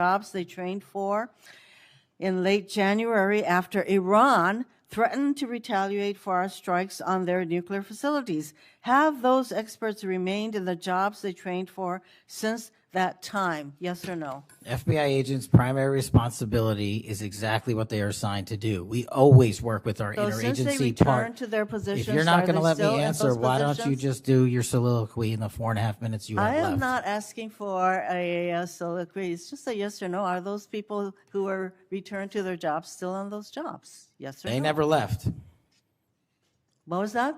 jobs they trained for in late January after Iran threatened to retaliate for our strikes on their nuclear facilities. Have those experts remained in the jobs they trained for since that time? Yes or no? FBI agents' primary responsibility is exactly what they are assigned to do. We always work with our So since they interagency returned part. to their positions, If you're not are going to they let me still in answer, those why don't you positions? just do your soliloquy in the 4.5 minutes you have I left? am not asking for a soliloquy. It's just a yes or no. Are those people who are returned to their jobs still on those jobs? Yes or no? They never left. What was that?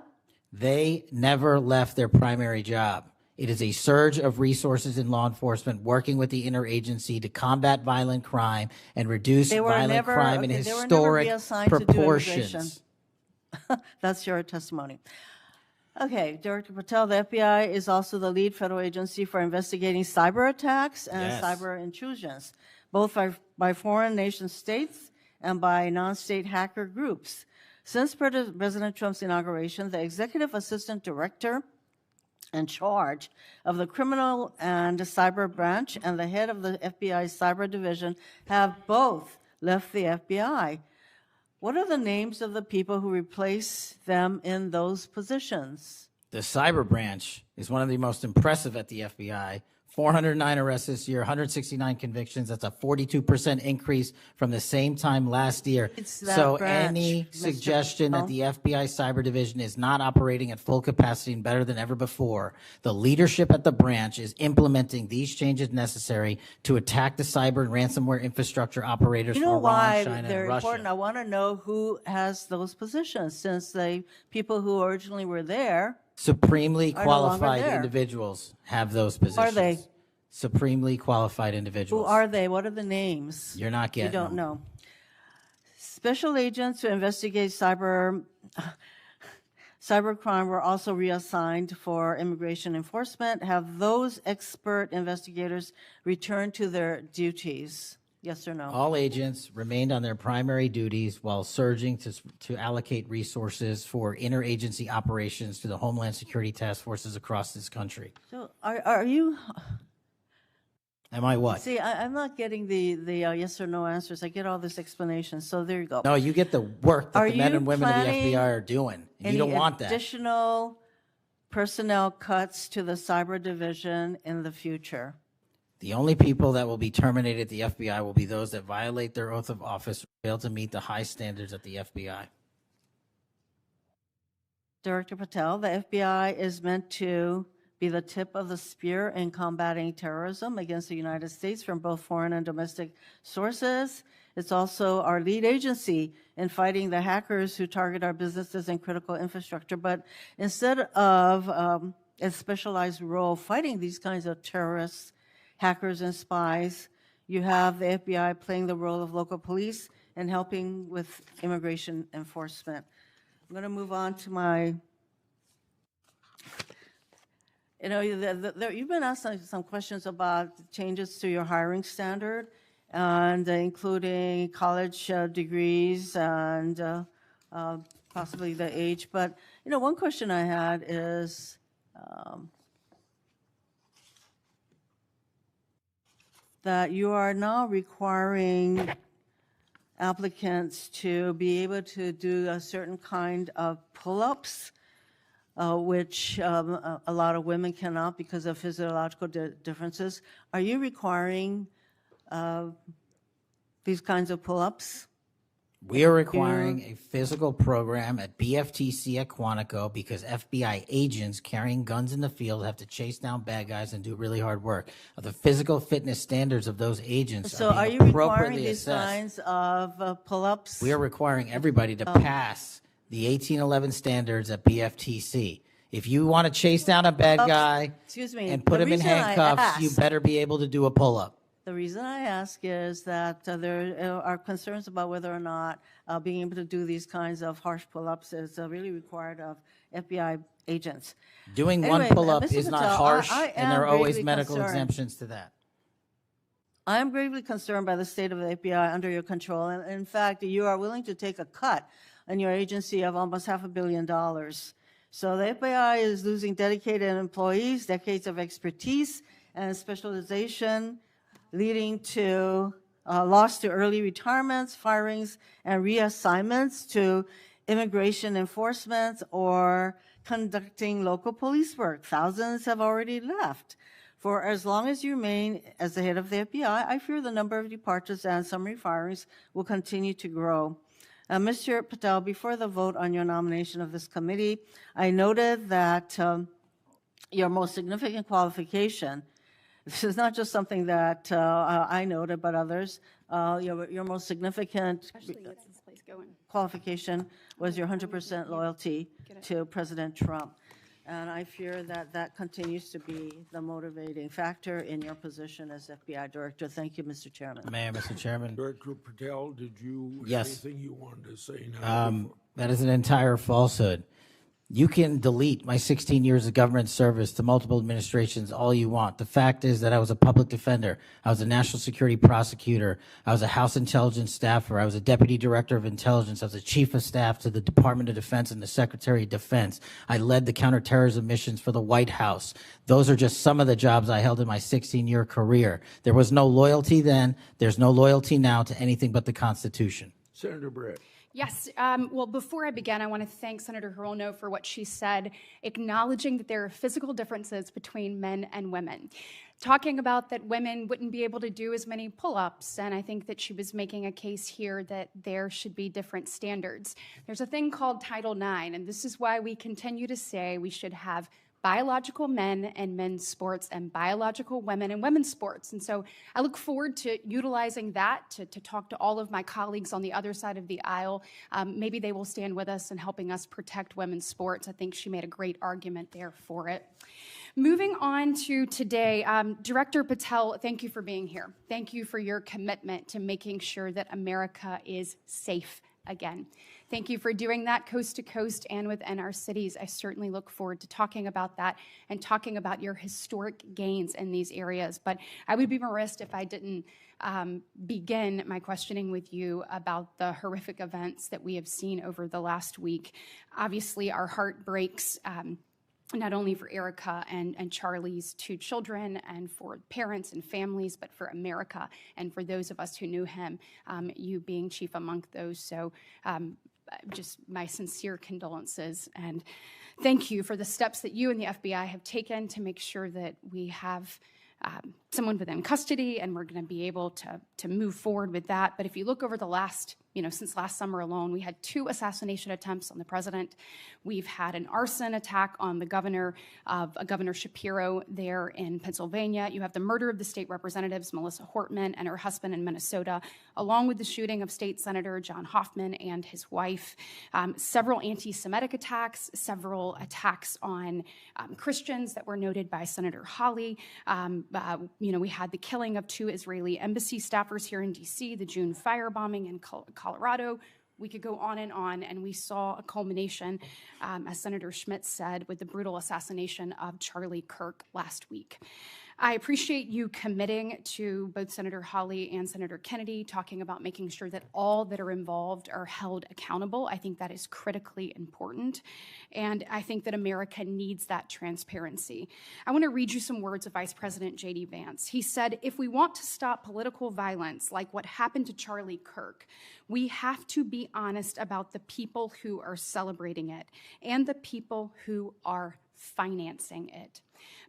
They never left their primary job. It is a surge of resources in law enforcement working with the interagency to combat violent crime and reduce violent crime in historic proportions. That's your testimony. Okay, Director Patel, the FBI is also the lead federal agency for investigating cyber attacks and cyber intrusions, both by foreign nation states and by non-state hacker groups. Since President Trump's inauguration, the executive assistant director in charge of the criminal and cyber branch and the head of the FBI's cyber division have both left the FBI. What are the names of the people who replace them in those positions? The cyber branch is one of the most impressive at the FBI. 409 arrests this year, 169 convictions. That's a 42% increase from the same time last year. So any suggestion that the FBI cyber division is not operating at full capacity and better than ever before, the leadership at the branch is implementing these changes necessary to attack the cyber and ransomware infrastructure operators for Iran, China, they're and Russia. important? I want to know who has those positions, since the people who originally were there Supremely are qualified no longer individuals have those positions. Are they? Supremely qualified individuals. Who are they? What are the names? You're not getting You don't them. know. Special agents who investigate cybercrime were also reassigned for immigration enforcement. Have those expert investigators returned to their duties? Yes or no? All agents remained on their primary duties while surging to allocate resources for interagency operations to the Homeland Security task forces across this country. So are you... Am I what? See, I'm not getting the yes or no answers. I get all this explanation. So there you go. No, you get the work that the men and women of the planning FBI are doing. And you don't want that. Additional personnel cuts to the cyber division in the future? The only people that will be terminated at the FBI will be those that violate their oath of office or fail to meet the high standards at the FBI. Director Patel, the FBI is meant to be the tip of the spear in combating terrorism against the United States from both foreign and domestic sources. It's also our lead agency in fighting the hackers who target our businesses and critical infrastructure. But instead of a specialized role fighting these kinds of terrorists, hackers, and spies, you have the FBI playing the role of local police and helping with immigration enforcement. I'm going to move on to my... You know, you've been asked some questions about changes to your hiring standard, and including college degrees and possibly the age. But, you know, one question I had is, that you are now requiring applicants to be able to do a certain kind of pull-ups, which a lot of women cannot because of physiological differences. Are you requiring these kinds of pull-ups? We are requiring a physical program at BFTC at Quantico because FBI agents carrying guns in the field have to chase down bad guys and do really hard work. The physical fitness standards of those agents are being appropriately assessed. So are you requiring these kinds of pull-ups? We are requiring everybody to pass the 1811 standards at BFTC. If you want to chase down a bad guy and put him in handcuffs, you better be able to do a pull-up. The reason I ask is that there are concerns about whether or not being able to do these kinds of harsh pull-ups is really required of FBI agents. Doing one pull-up is not harsh, and there are always medical exemptions to that. I am gravely concerned by the state of the FBI under your control. And in fact, you are willing to take a cut on your agency of almost $500 million. So the FBI is losing dedicated employees, decades of expertise and specialization leading to loss to early retirements, firings, and reassignments to immigration enforcement or conducting local police work. Thousands have already left. For as long as you remain as the head of the FBI, I fear the number of departures and summary firings will continue to grow. Mr. Patel, before the vote on your nomination of this committee, I noted that your most significant qualification, this is not just something that I noted, but others, your most significant qualification was your 100% loyalty to President Trump. And I fear that that continues to be the motivating factor in your position as FBI Director. Thank you, Mr. Chairman. Mayor, Mr. Chairman. Director Patel, did you Yes. have anything you wanted to say now? That is an entire falsehood. You can delete my 16 years of government service to multiple administrations all you want. The fact is that I was a public defender. I was a national security prosecutor. I was a House intelligence staffer. I was a deputy director of intelligence. I was a chief of staff to the Department of Defense and the Secretary of Defense. I led the counterterrorism missions for the White House. Those are just some of the jobs I held in my 16-year career. There was no loyalty then. There's no loyalty now to anything but the Constitution. Senator Brett. Yes. Well, before I begin, I want to thank Senator Hirono for what she said, acknowledging that there are physical differences between men and women. Talking about that women wouldn't be able to do as many pull-ups, and I think that she was making a case here that there should be different standards. There's a thing called Title IX, and this is why we continue to say we should have biological men and men's sports and biological women and women's sports. And so I look forward to utilizing that to talk to all of my colleagues on the other side of the aisle. Maybe they will stand with us in helping us protect women's sports. I think she made a great argument there for it. Moving on to today, Director Patel, thank you for being here. Thank you for your commitment to making sure that America is safe again. Thank you for doing that coast to coast and within our cities. I certainly look forward to talking about that and talking about your historic gains in these areas. But I would be remiss if I didn't begin my questioning with you about the horrific events that we have seen over the last week. Obviously, our heart breaks. Not only for Erica and Charlie's two children and for parents and families, but for America and for those of us who knew him, you being chief among those. So just my sincere condolences and thank you for the steps that you and the FBI have taken to make sure that we have someone within custody and we're going to be able to move forward with that. But if you look over the last, since last summer alone, we had 2 assassination attempts on the president. We've had an arson attack on the governor Shapiro there in Pennsylvania. You have the murder of the state representatives, Melissa Hortman and her husband in Minnesota, along with the shooting of State Senator John Hoffman and his wife. Several anti-Semitic attacks, several attacks on Christians that were noted by Senator Hawley. We had the killing of 2 Israeli embassy staffers here in D.C., the June firebombing in Colorado. We could go on, and we saw a culmination, as Senator Schmidt said, with the brutal assassination of Charlie Kirk last week. I appreciate you committing to both Senator Hawley and Senator Kennedy, talking about making sure that all that are involved are held accountable. I think that is critically important, and I think that America needs that transparency. I want to read you some words of Vice President J.D. Vance. He said, "If we want to stop political violence like what happened to Charlie Kirk, we have to be honest about the people who are celebrating it and the people who are financing it."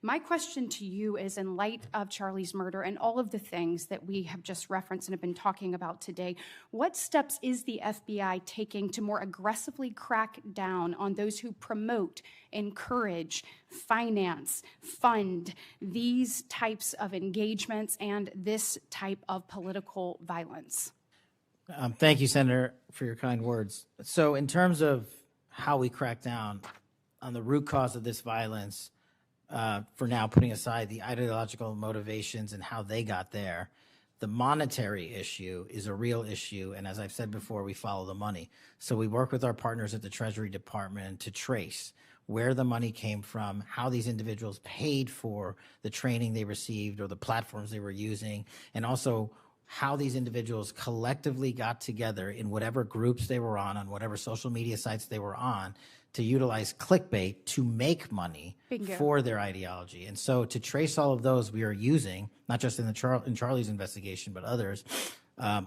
My question to you is, in light of Charlie's murder and all of the things that we have just referenced and have been talking about today, what steps is the FBI taking to more aggressively crack down on those who promote, encourage, finance, fund these types of engagements and this type of political violence? Thank you, Senator, for your kind words. So in terms of how we crack down on the root cause of this violence, for now putting aside the ideological motivations and how they got there, the monetary issue is a real issue. And as I've said before, we follow the money. So we work with our partners at the Treasury Department to trace where the money came from, how these individuals paid for the training they received or the platforms they were using, and also how these individuals collectively got together in whatever groups they were on whatever social media sites they were on, to utilize clickbait to make money Bingo. for their ideology. And so to trace all of those, we are using, not just in in Charlie's investigation, but others,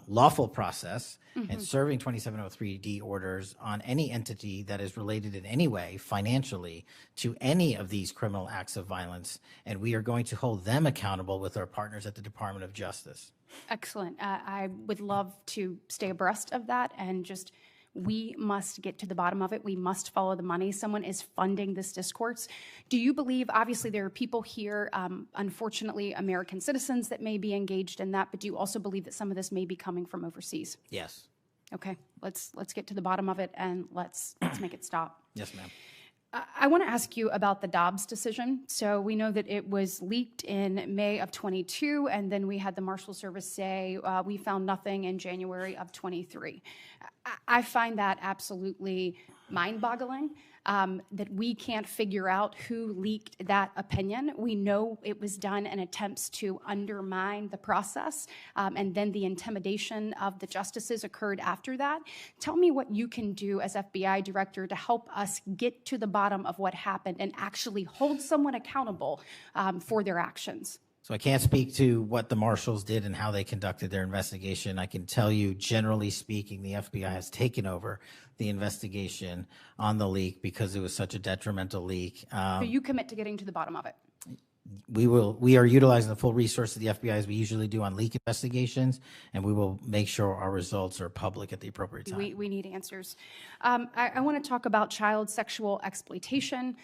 lawful process and serving 2703D orders on any entity that is related in any way financially to any of these criminal acts of violence. And we are going to hold them accountable with our partners at the Department of Justice. Excellent. I would love to stay abreast of that, and just we must get to the bottom of it. We must follow the money. Someone is funding this discourse. Do you believe, obviously there are people here, unfortunately American citizens, that may be engaged in that, but do you also believe that some of this may be coming from overseas? Yes. Okay, let's get to the bottom of it, and let's make it stop. Yes, ma'am. I want to ask you about the Dobbs decision. So we know that it was leaked in May of 22, and then we had the Marshal Service say we found nothing in January of 23. I find that absolutely mind-boggling, that we can't figure out who leaked that opinion. We know it was done in attempts to undermine the process, and then the intimidation of the justices occurred after that. Tell me what you can do as FBI director to help us get to the bottom of what happened and actually hold someone accountable for their actions. So I can't speak to what the marshals did and how they conducted their investigation. I can tell you, generally speaking, the FBI has taken over the investigation on the leak because it was such a detrimental leak. So you commit to getting to the bottom of it. We are utilizing the full resource of the FBI as we usually do on leak investigations, and we will make sure our results are public at the appropriate time. We need answers. I want to talk about child sexual exploitation.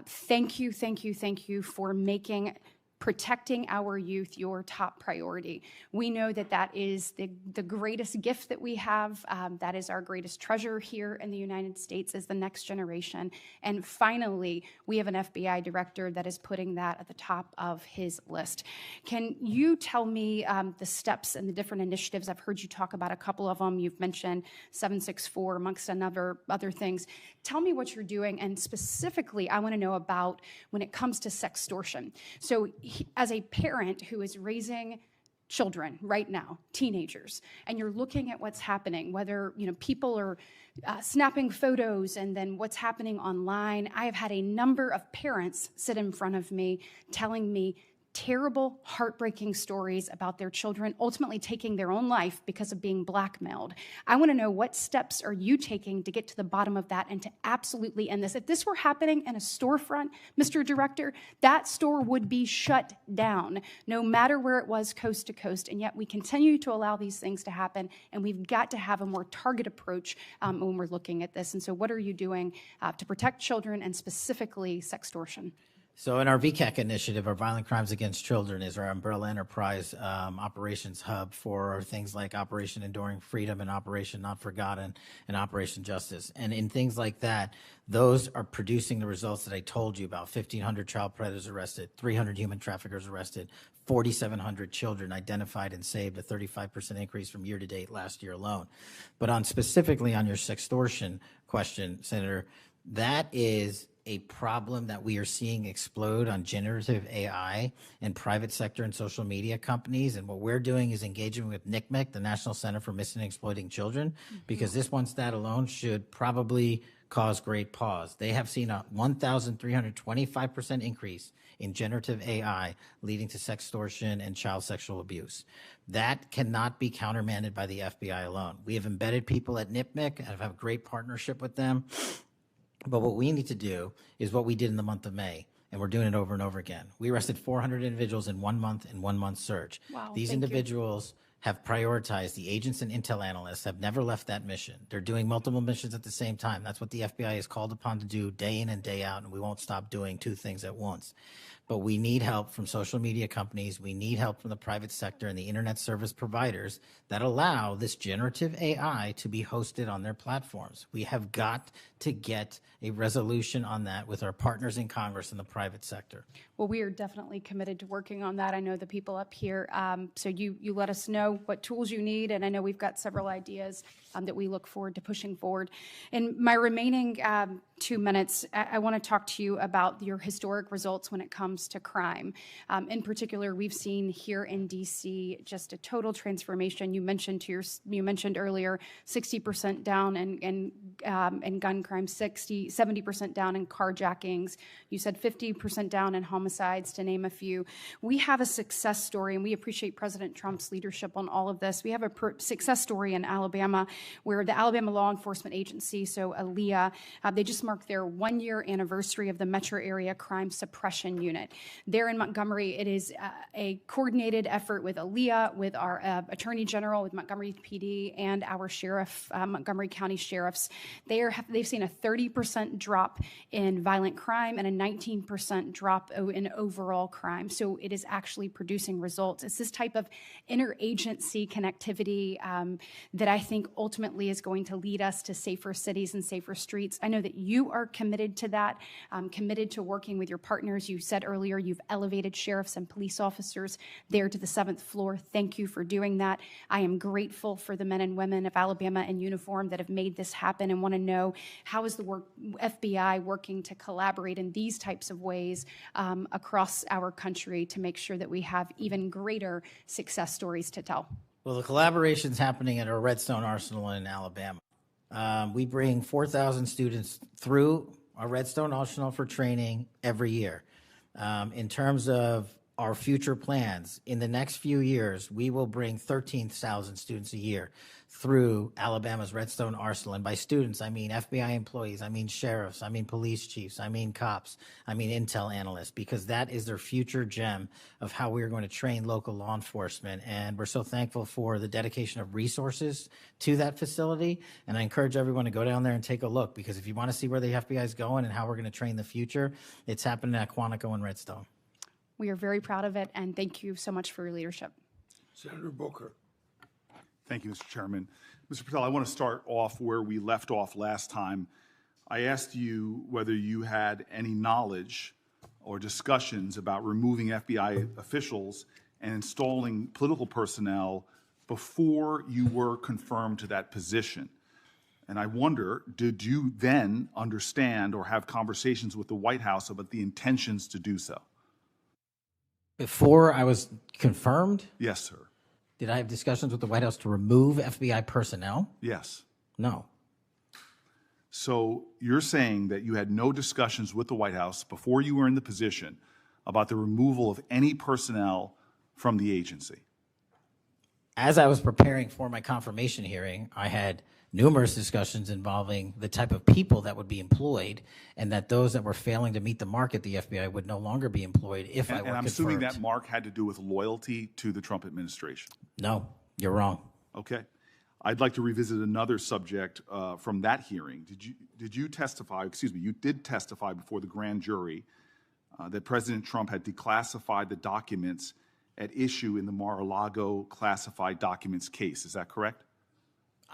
Thank you for making protecting our youth your top priority. We know that that is the greatest gift that we have. That is our greatest treasure here in the United States, is the next generation. And finally, we have an FBI director that is putting that at the top of his list. Can you tell me the steps and the different initiatives? I've heard you talk about a couple of them. You've mentioned 764 amongst other things. Tell me what you're doing, and specifically, I want to know about when it comes to sextortion. So as a parent who is raising children right now, teenagers, and you're looking at what's happening, whether people are snapping photos and then what's happening online, I have had a number of parents sit in front of me telling me terrible, heartbreaking stories about their children ultimately taking their own life because of being blackmailed. I want to know, what steps are you taking to get to the bottom of that and to absolutely end this? If this were happening in a storefront, Mr. Director, that store would be shut down, no matter where it was, coast to coast, and yet we continue to allow these things to happen, and we've got to have a more targeted approach when we're looking at this. And so what are you doing to protect children, and specifically sextortion? So in our VCAC initiative, our Violent Crimes Against Children is our umbrella enterprise operations hub for things like Operation Enduring Freedom and Operation Not Forgotten and Operation Justice. And in things like that, those are producing the results that I told you about. 1,500 child predators arrested, 300 human traffickers arrested, 4,700 children identified and saved, a 35% increase from year to date last year alone. But specifically on your sextortion question, Senator, that is a problem that we are seeing explode on generative AI in private sector and social media companies. And what we're doing is engaging with NCMEC, the National Center for Missing and Exploiting Children, because this one stat alone should probably cause great pause. They have seen a 1,325% increase in generative AI leading to sextortion and child sexual abuse. That cannot be countermanded by the FBI alone. We have embedded people at NCMEC and have a great partnership with them. But what we need to do is what we did in the month of May, and we're doing it over and over again. We arrested 400 individuals in 1 month, in 1 month search. Wow, These individuals have prioritized. The agents and intel analysts have never left that mission. They're doing multiple missions at the same time. That's what the FBI is called upon to do day in and day out, and we won't stop doing two things at once. But we need help from social media companies. We need help from the private sector and the internet service providers that allow this generative AI to be hosted on their platforms. We have got to get a resolution on that with our partners in Congress and the private sector. Well, we are definitely committed to working on that. I know the people up here, so you let us know what tools you need, and I know we've got several ideas that we look forward to pushing forward. In my remaining 2 minutes, I want to talk to you about your historic results when it comes comes to crime. In particular, we've seen here in DC just a total transformation. You mentioned earlier 60% down in gun crime, 70% down in carjackings. You said 50% down in homicides, to name a few. We have a success story, and we appreciate President Trump's leadership on all of this. We have a success story in Alabama where the Alabama Law Enforcement Agency, so ALEA, they just marked their 1-year anniversary of the Metro Area Crime Suppression Unit. There in Montgomery, it is a coordinated effort with ALEA, with our Attorney General, with Montgomery PD, and our sheriff, Montgomery County sheriffs. They've seen a 30% drop in violent crime and a 19% drop in overall crime. So it is actually producing results. It's this type of interagency connectivity that I think ultimately is going to lead us to safer cities and safer streets. I know that you are committed to that, committed to working with your partners. You said earlier you've elevated sheriffs and police officers there to the 7th floor. Thank you for doing that. I am grateful for the men and women of Alabama in uniform that have made this happen, and want to know, how is the FBI working to collaborate in these types of ways across our country to make sure that we have even greater success stories to tell? Well, the collaboration's happening at our Redstone Arsenal in Alabama. We bring 4,000 students through our Redstone Arsenal for training every year. In terms of our future plans, in the next few years, we will bring 13,000 students a year through Alabama's Redstone Arsenal. And by students, I mean FBI employees, I mean sheriffs, I mean police chiefs, I mean cops, I mean intel analysts, because that is their future gem of how we are going to train local law enforcement. And we're so thankful for the dedication of resources to that facility. And I encourage everyone to go down there and take a look, because if you want to see where the FBI is going and how we're going to train the future, it's happening at Quantico and Redstone. We are very proud of it, and thank you so much for your leadership. Senator Booker. Thank you, Mr. Chairman. Mr. Patel, I want to start off where we left off last time. I asked you whether you had any knowledge or discussions about removing FBI officials and installing political personnel before you were confirmed to that position. And I wonder, did you then understand or have conversations with the White House about the intentions to do so? Before I was confirmed, Yes, sir. did I have discussions with the White House to remove FBI personnel? Yes. No. So you're saying that you had no discussions with the White House before you were in the position about the removal of any personnel from the agency? As I was preparing for my confirmation hearing, I had numerous discussions involving the type of people that would be employed, and that those that were failing to meet the mark at the FBI would no longer be employed if I were And I'm confirmed. assuming that mark had to do with loyalty to the Trump administration. No, you're wrong. Okay. I'd like to revisit another subject from that hearing. Did you testify, excuse me, you did testify before the grand jury that President Trump had declassified the documents at issue in the Mar-a-Lago classified documents case. Is that correct?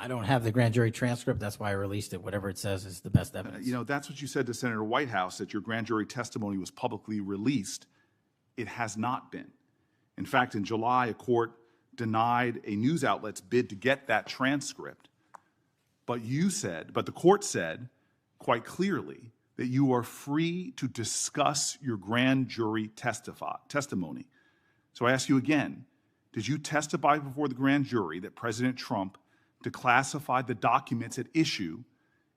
I don't have the grand jury transcript. That's why I released it. Whatever it says is the best evidence. You know, that's what you said to Senator Whitehouse, that your grand jury testimony was publicly released. It has not been. In fact, in July, a court denied a news outlet's bid to get that transcript. But the court said quite clearly that you are free to discuss your grand jury testimony. So I ask you again, did you testify before the grand jury that President Trump declassified the documents at issue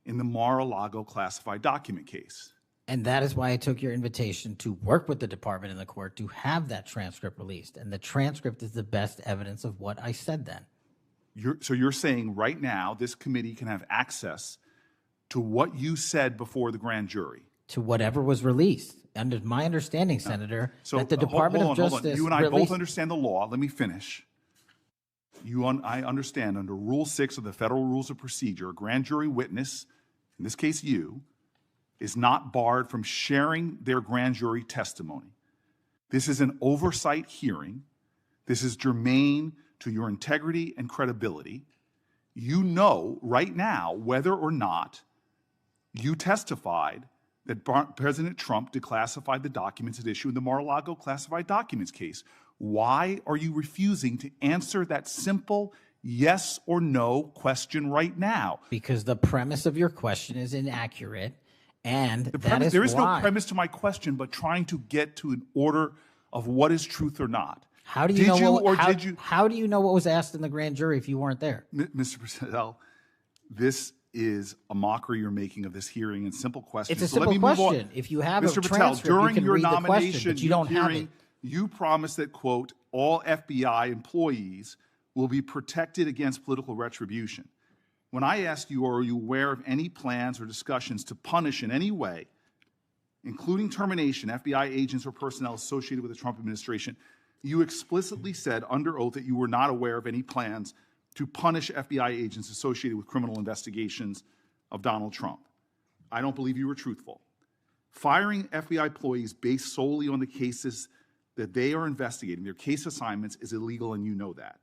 in the Mar-a-Lago classified document case? And that is why I took your invitation to work with the department and the court to have that transcript released. And the transcript is the best evidence of what I said then. So you're saying right now this committee can have access to what you said before the grand jury? To whatever was released. Under my understanding, Senator, So that the Department of hold on. Justice You and I released... both understand the law. Let me finish. I understand under Rule 6 of the Federal Rules of Procedure, a grand jury witness, in this case you, is not barred from sharing their grand jury testimony. This is an oversight hearing. This is germane to your integrity and credibility. You know right now whether or not you testified that President Trump declassified the documents at issue in the Mar-a-Lago classified documents case. Why are you refusing to answer that simple yes or no question right now? Because the premise of your question is inaccurate, And The that premise, is there is why. no premise to my question, but trying to get to an order of what is truth or not. How do you Did know you what, or how, did you, how do you know what was asked in the grand jury if you weren't there? Mr. Patel, this is a mockery you're making of this hearing and simple questions. It's a So let simple me move on. question. If you have a Mr. Patel, transcript, you during can your read the question, nomination, but you don't have hearing, it. you promised that, quote, all FBI employees will be protected against political retribution. When I asked you, are you aware of any plans or discussions to punish in any way, including termination, FBI agents or personnel associated with the Trump administration, you explicitly said under oath that you were not aware of any plans to punish FBI agents associated with criminal investigations of Donald Trump. I don't believe you were truthful. Firing FBI employees based solely on the cases that they are investigating, their case assignments, is illegal, and you know that.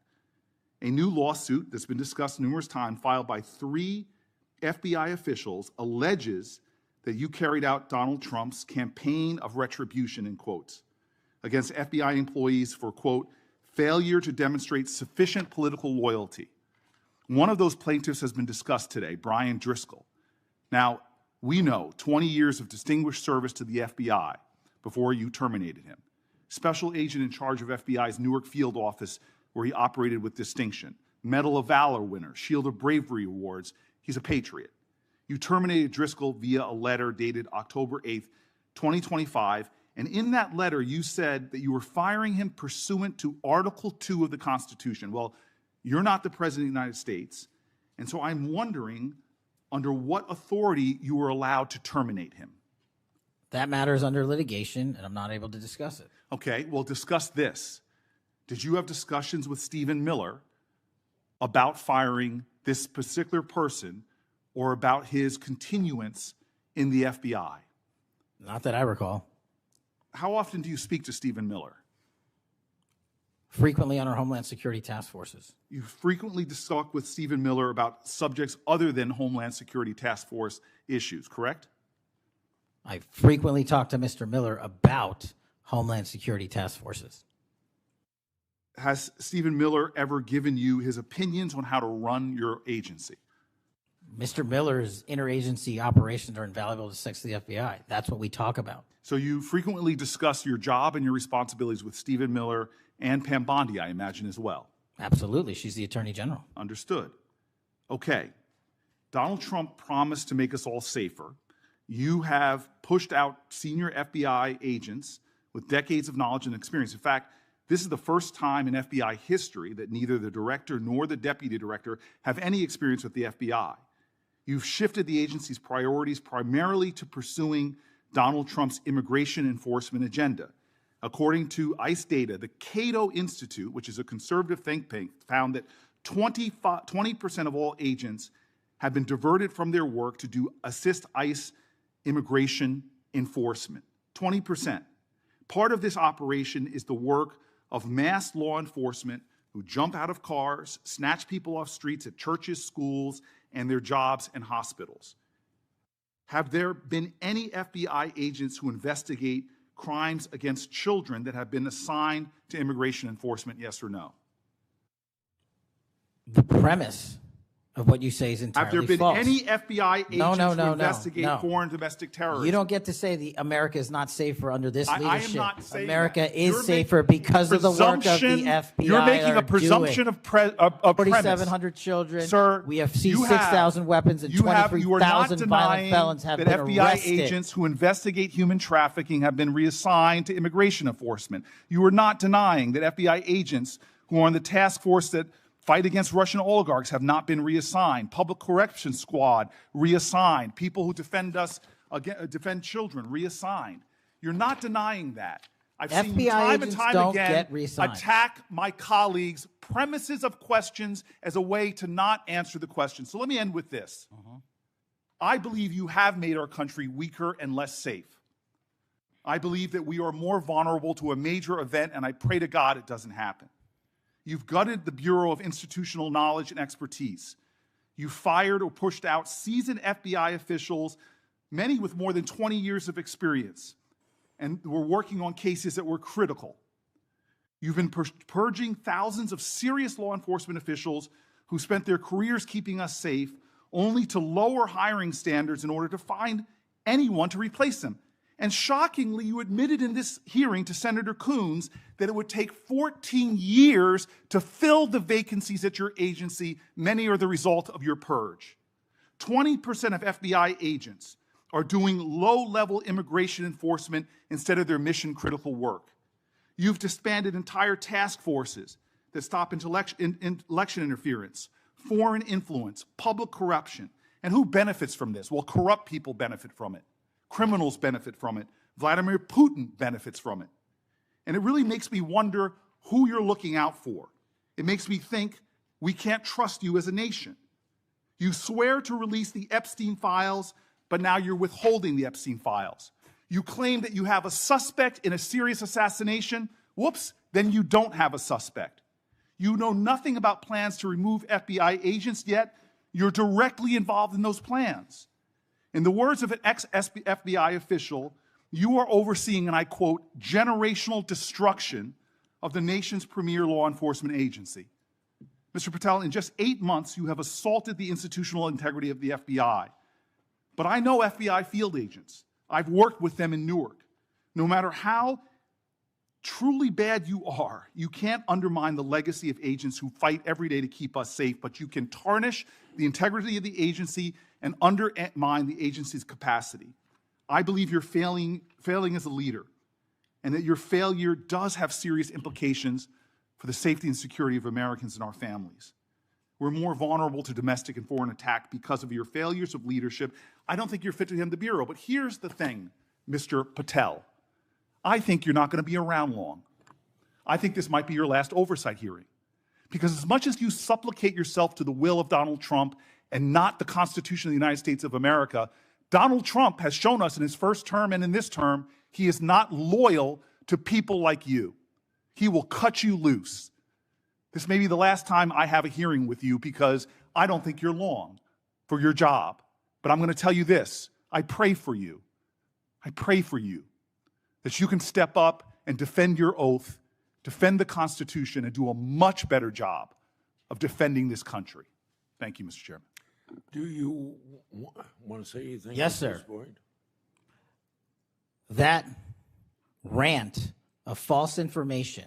A new lawsuit that's been discussed numerous times, filed by 3 FBI officials, alleges that you carried out Donald Trump's campaign of retribution, in quotes, against FBI employees for, quote, failure to demonstrate sufficient political loyalty. One of those plaintiffs has been discussed today, Brian Driscoll. Now, we know 20 years of distinguished service to the FBI before you terminated him. Special agent in charge of FBI's Newark field office, where he operated with distinction. Medal of Valor winner, Shield of Bravery awards. He's a patriot. You terminated Driscoll via a letter dated October 8th, 2025, and in that letter you said that you were firing him pursuant to Article 2 of the Constitution. Well, you're not the President of the United States, and so I'm wondering under what authority you were allowed to terminate him. That matter is under litigation, and I'm not able to discuss it. Okay, well, discuss this. Did you have discussions with Stephen Miller about firing this particular person or about his continuance in the FBI? Not that I recall. How often do you speak to Stephen Miller? Frequently on our Homeland Security task forces. You frequently talk with Stephen Miller about subjects other than Homeland Security task force issues, correct? I frequently talk to Mr. Miller about Homeland Security task forces. Has Stephen Miller ever given you his opinions on how to run your agency? Mr. Miller's interagency operations are invaluable to success of the FBI. That's what we talk about. So you frequently discuss your job and your responsibilities with Stephen Miller and Pam Bondi, I imagine, as well. Absolutely. She's the Attorney General. Understood. Okay. Donald Trump promised to make us all safer. You have pushed out senior FBI agents with decades of knowledge and experience. In fact, this is the first time in FBI history that neither the director nor the deputy director have any experience with the FBI. You've shifted the agency's priorities primarily to pursuing Donald Trump's immigration enforcement agenda. According to ICE data, the Cato Institute, which is a conservative think tank, found that 20% of all agents have been diverted from their work to assist ICE immigration enforcement. 20%. Part of this operation is the work of mass law enforcement who jump out of cars, snatch people off streets at churches, schools, and their jobs and hospitals. Have there been any FBI agents who investigate crimes against children that have been assigned to immigration enforcement, yes or no? The premise of what you say is entirely Have there been false. any FBI agents who investigate no. foreign domestic terrorism? You don't get to say America is not safer under this I am leadership. not saying America that. is You're safer making because of the work of the FBI. You're making a presumption of premise. 4,700 children. Sir, we have seized you have- 6,000 weapons and you are not 23,000 violent denying felons have that been FBI arrested. agents who investigate human trafficking have been reassigned to immigration enforcement. You are not denying that FBI agents who are on the task force that fight against Russian oligarchs have not been reassigned. Public Correction Squad reassigned. People who defend children reassigned. You're not denying that. I've seen you FBI time and agents time don't again get reassigned. attack my colleagues' premises of questions as a way to not answer the question. So let me end with this. I believe you have made our country weaker and less safe. I believe that we are more vulnerable to a major event, and I pray to God it doesn't happen. You've gutted the Bureau of Institutional Knowledge and Expertise. You fired or pushed out seasoned FBI officials, many with more than 20 years of experience, and were working on cases that were critical. You've been purging thousands of serious law enforcement officials who spent their careers keeping us safe, only to lower hiring standards in order to find anyone to replace them. And shockingly, you admitted in this hearing to Senator Coons that it would take 14 years to fill the vacancies at your agency. Many are the result of your purge. 20% of FBI agents are doing low-level immigration enforcement instead of their mission-critical work. You've disbanded entire task forces that stop election interference, foreign influence, public corruption. And who benefits from this? Well, corrupt people benefit from it. Criminals benefit from it. Vladimir Putin benefits from it. And it really makes me wonder who you're looking out for. It makes me think we can't trust you as a nation. You swear to release the Epstein files, but now you're withholding the Epstein files. You claim that you have a suspect in a serious assassination. Whoops, then you don't have a suspect. You know nothing about plans to remove FBI agents, yet you're directly involved in those plans. In the words of an ex-FBI official, you are overseeing, and I quote, generational destruction of the nation's premier law enforcement agency. Mr. Patel, in just 8 months, you have assaulted the institutional integrity of the FBI. But I know FBI field agents. I've worked with them in Newark. No matter how truly bad you are, you can't undermine the legacy of agents who fight every day to keep us safe, but you can tarnish the integrity of the agency and undermine the agency's capacity. I believe you're failing as a leader, and that your failure does have serious implications for the safety and security of Americans and our families. We're more vulnerable to domestic and foreign attack because of your failures of leadership. I don't think you're fit to hand the Bureau, but here's the thing, Mr. Patel. I think you're not going to be around long. I think this might be your last oversight hearing. Because as much as you supplicate yourself to the will of Donald Trump and not the Constitution of the United States of America, Donald Trump has shown us in his first term and in this term, he is not loyal to people like you. He will cut you loose. This may be the last time I have a hearing with you because I don't think you're long for your job. But I'm going to tell you this. I pray for you. I pray for you that you can step up and defend your oath, defend the Constitution, and do a much better job of defending this country. Thank you, Mr. Chairman. Do you want to say anything? Yes, at this sir. point? That rant of false information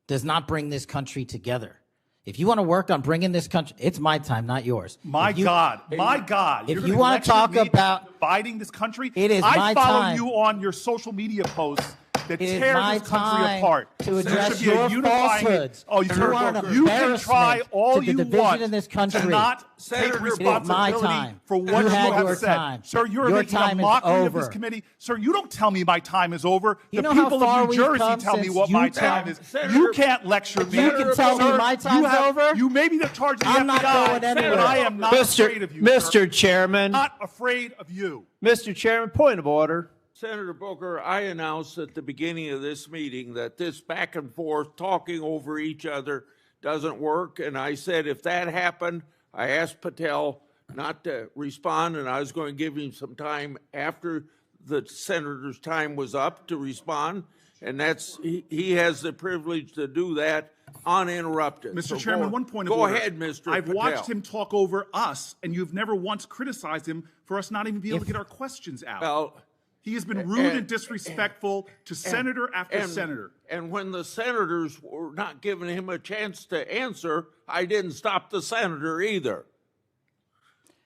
does not bring this country together. If you want to work on bringing this country, it's my time, not yours. My God. If You're you gonna want to lecture talk me about dividing this country, it is I my follow time. you on your social media posts that It is tear my this country time apart. to There address should be a your unifying- falsehoods. Oh, You are an you can try embarrassment all to the you division want in this to country. not Senator, take it is my responsibility time. for what You you had have your said. time. Sir, you're Your making a time is mockery of this over. committee. Sir, you don't tell me my time is over. You The know how people far of New we've Jersey come tell me since what you my tell- time is. Senator- You can't lecture me. You can tell me Sir, my you time's have- over? You may be the charge of the I'm not FBI, going anywhere. but I am not afraid of you. Mr. Chairman, Not afraid of you. Mr. Chairman, point of order. Senator Booker, I announced at the beginning of this meeting that this back and forth talking over each other doesn't work. And I said if that happened, I asked Patel not to respond, and I was going to give him some time after the senator's time was up to respond. And he has the privilege to do that uninterrupted. Mr. So Chairman, go- one point of Go order. ahead, Mr. I've Patel. watched him talk over us, and you've never once criticized him for us not even being able to get our questions out. Well, He has been rude and disrespectful to senator after senator. And when the senators were not giving him a chance to answer, I didn't stop the senator either.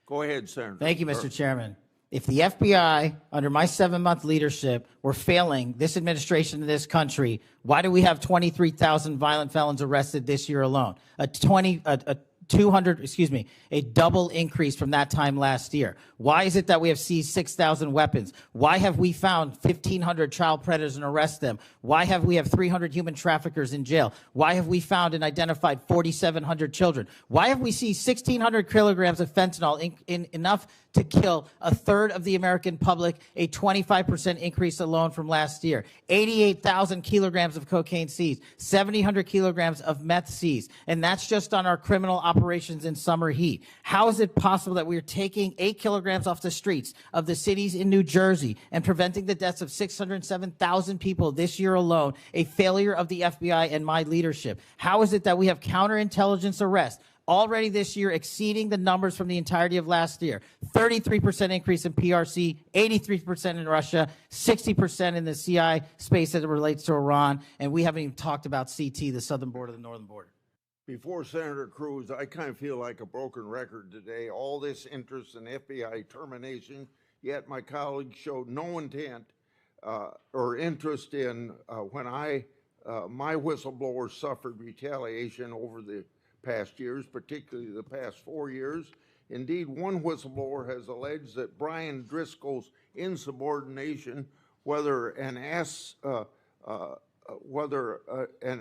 Go ahead, Senator. Thank you, Mr. Chairman. If the FBI, under my 7-month leadership, were failing this administration in this country, why do we have 23,000 violent felons arrested this year alone? A double increase from that time last year. Why is it that we have seized 6,000 weapons? Why have we found 1,500 child predators and arrested them? Why have we 300 human traffickers in jail? Why have we found and identified 4,700 children? Why have we seized 1,600 kilograms of fentanyl, enough to kill a third of the American public, a 25% increase alone from last year? 88,000 kilograms of cocaine seized, 7,000 kilograms of meth seized, and that's just on our criminal operations in summer heat. How is it possible that we are taking 8 kilograms off the streets of the cities in New Jersey and preventing the deaths of 607,000 people this year alone, a failure of the FBI and my leadership? How is it that we have counterintelligence arrests, already this year exceeding the numbers from the entirety of last year. 33% increase in PRC, 83% in Russia, 60% in the CI space as it relates to Iran, and we haven't even talked about CT, the southern border, the northern border. Before Senator Cruz, I kind of feel like a broken record today. All this interest in FBI termination, yet my colleagues showed no intent or interest in when my whistleblowers suffered retaliation over the past years, particularly the past 4 years. Indeed, one whistleblower has alleged that Brian Driscoll's insubordination, whether an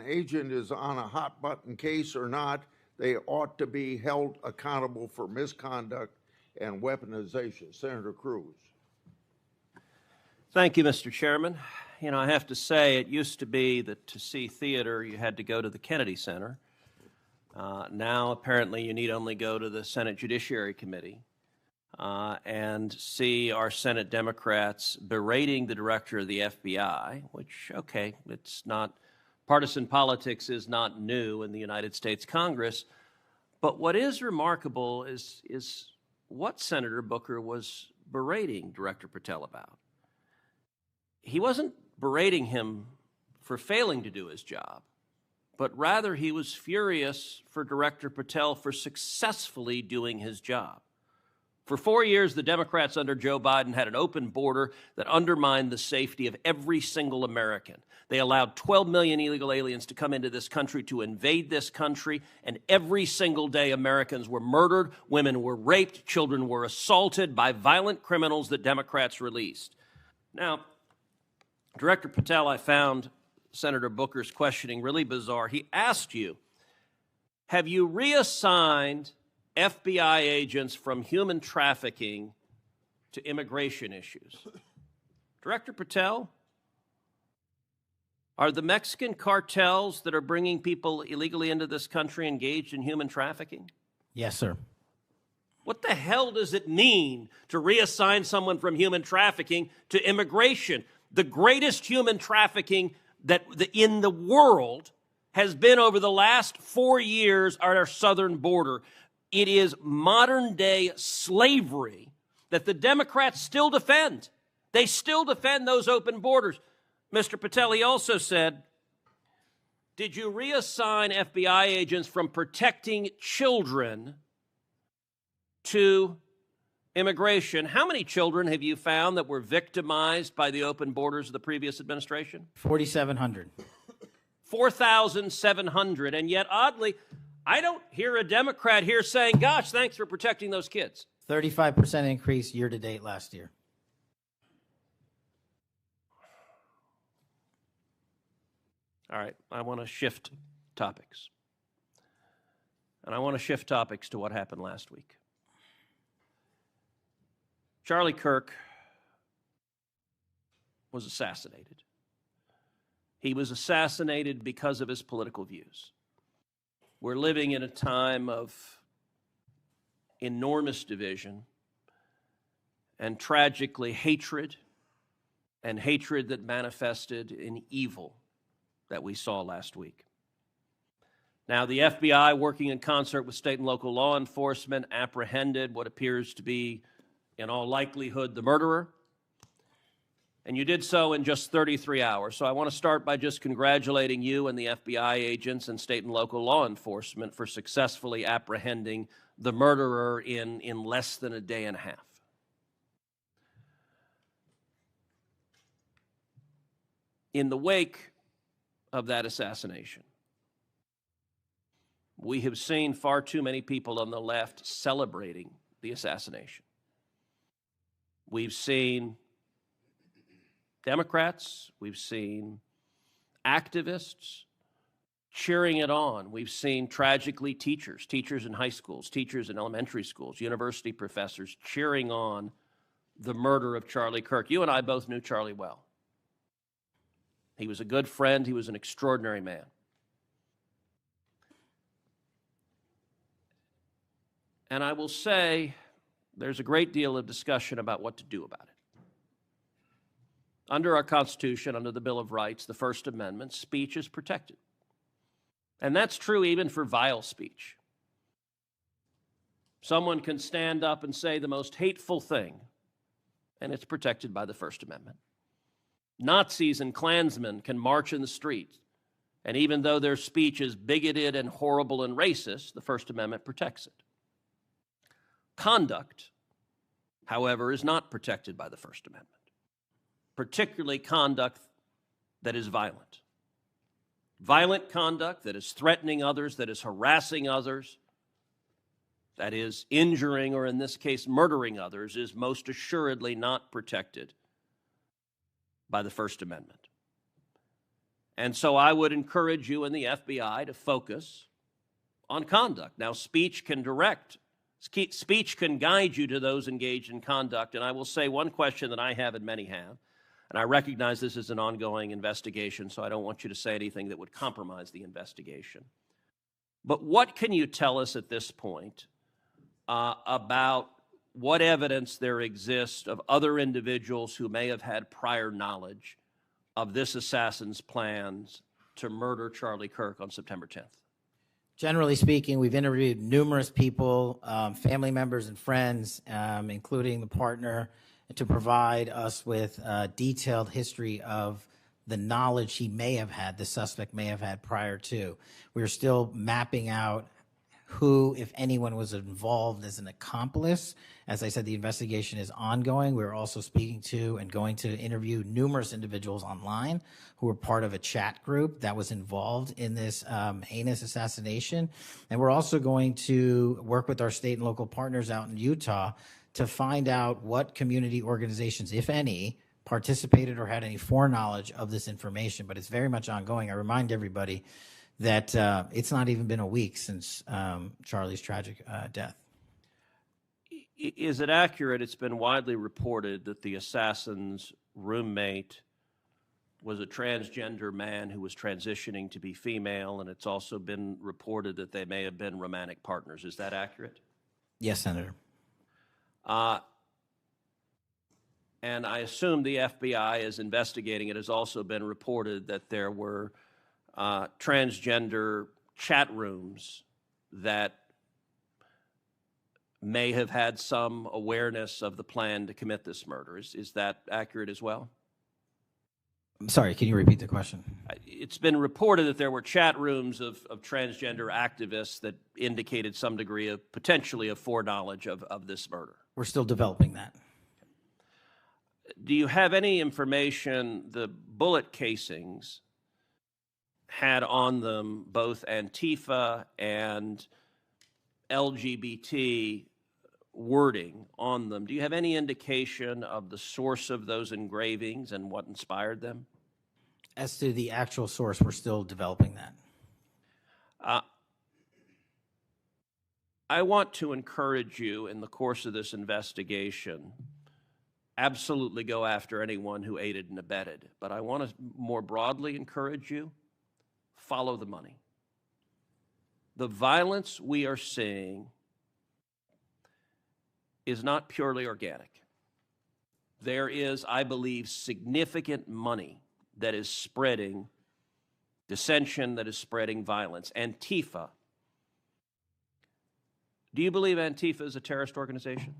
agent is on a hot button case or not, they ought to be held accountable for misconduct and weaponization. Senator Cruz. Thank you, Mr. Chairman. You know, I have to say, it used to be that to see theater, you had to go to the Kennedy Center. Now, apparently, you need only go to the Senate Judiciary Committee and see our Senate Democrats berating the director of the FBI, which, okay, it's not, partisan politics is not new in the United States Congress. But what is remarkable is what Senator Booker was berating Director Patel about. He wasn't berating him for failing to do his job, but rather he was furious for Director Patel for successfully doing his job. For 4 years, the Democrats under Joe Biden had an open border that undermined the safety of every single American. They allowed 12 million illegal aliens to come into this country to invade this country, and every single day Americans were murdered, women were raped, children were assaulted by violent criminals that Democrats released. Now, Director Patel, I found Senator Booker's questioning really bizarre. He asked you, have you reassigned FBI agents from human trafficking to immigration issues? Director Patel, are the Mexican cartels that are bringing people illegally into this country engaged in human trafficking? Yes, sir. What the hell does it mean to reassign someone from human trafficking to immigration? The greatest human trafficking in the world has been over the last 4 years at our southern border. It is modern-day slavery that the Democrats still defend. They still defend those open borders. Mr. Patel, he also said, did you reassign FBI agents from protecting children to immigration? How many children have you found that were victimized by the open borders of the previous administration? 4,700. 4,700. And yet, oddly, I don't hear a Democrat here saying, gosh, thanks for protecting those kids. 35% increase year to date last year. All right, I want to shift topics. And I want to shift topics to what happened last week. Charlie Kirk was assassinated. He was assassinated because of his political views. We're living in a time of enormous division and tragically hatred, and hatred that manifested in evil that we saw last week. Now, the FBI, working in concert with state and local law enforcement, apprehended what appears to be, in all likelihood, the murderer. And you did so in just 33 hours. So I want to start by just congratulating you and the FBI agents and state and local law enforcement for successfully apprehending the murderer in less than a day and a half. In the wake of that assassination, we have seen far too many people on the left celebrating the assassination. We've seen Democrats, we've seen activists cheering it on. We've seen, tragically, teachers in high schools, teachers in elementary schools, university professors cheering on the murder of Charlie Kirk. You and I both knew Charlie well. He was a good friend. He was an extraordinary man. And I will say there's a great deal of discussion about what to do about it. Under our Constitution, under the Bill of Rights, the First Amendment, speech is protected. And that's true even for vile speech. Someone can stand up and say the most hateful thing, and it's protected by the First Amendment. Nazis and Klansmen can march in the streets, and even though their speech is bigoted and horrible and racist, the First Amendment protects it. Conduct, however, is not protected by the First Amendment, particularly conduct that is violent. Violent conduct that is threatening others, that is harassing others, that is injuring, or in this case, murdering others, is most assuredly not protected by the First Amendment. And so I would encourage you in the FBI to focus on conduct. Now, speech can guide you to those engaged in conduct. And I will say one question that I have and many have, and I recognize this is an ongoing investigation, so I don't want you to say anything that would compromise the investigation. But what can you tell us at this point about what evidence there exists of other individuals who may have had prior knowledge of this assassin's plans to murder Charlie Kirk on September 10th? Generally speaking, we've interviewed numerous people, family members and friends, including the partner, to provide us with a detailed history of the knowledge he may have had, the suspect may have had prior to. We're still mapping out who, if anyone, was involved as an accomplice. As I said, the investigation is ongoing. We're also speaking to and going to interview numerous individuals online who were part of a chat group that was involved in this heinous assassination. And we're also going to work with our state and local partners out in Utah to find out what community organizations, if any, participated or had any foreknowledge of this information. But it's very much ongoing. I remind everybody that it's not even been a week since Charlie's tragic death. Is it accurate? It's been widely reported that the assassin's roommate was a transgender man who was transitioning to be female, and it's also been reported that they may have been romantic partners. Is that accurate? Yes, Senator. And I assume the FBI is investigating. It has also been reported that there were transgender chat rooms that may have had some awareness of the plan to commit this murder. Is that accurate as well? I'm sorry, can you repeat the question? It's been reported that there were chat rooms of transgender activists that indicated some degree of potentially of foreknowledge of this murder. We're still developing that. Do you have any information? The bullet casings had on them both Antifa and LGBT wording on them. Do you have any indication of the source of those engravings and what inspired them? As to the actual source, we're still developing that. I want to encourage you in the course of this investigation, absolutely go after anyone who aided and abetted. But I want to more broadly encourage you, follow the money. The violence we are seeing is not purely organic. There is, I believe, significant money that is spreading dissension, that is spreading violence. Antifa. Do you believe Antifa is a terrorist organization?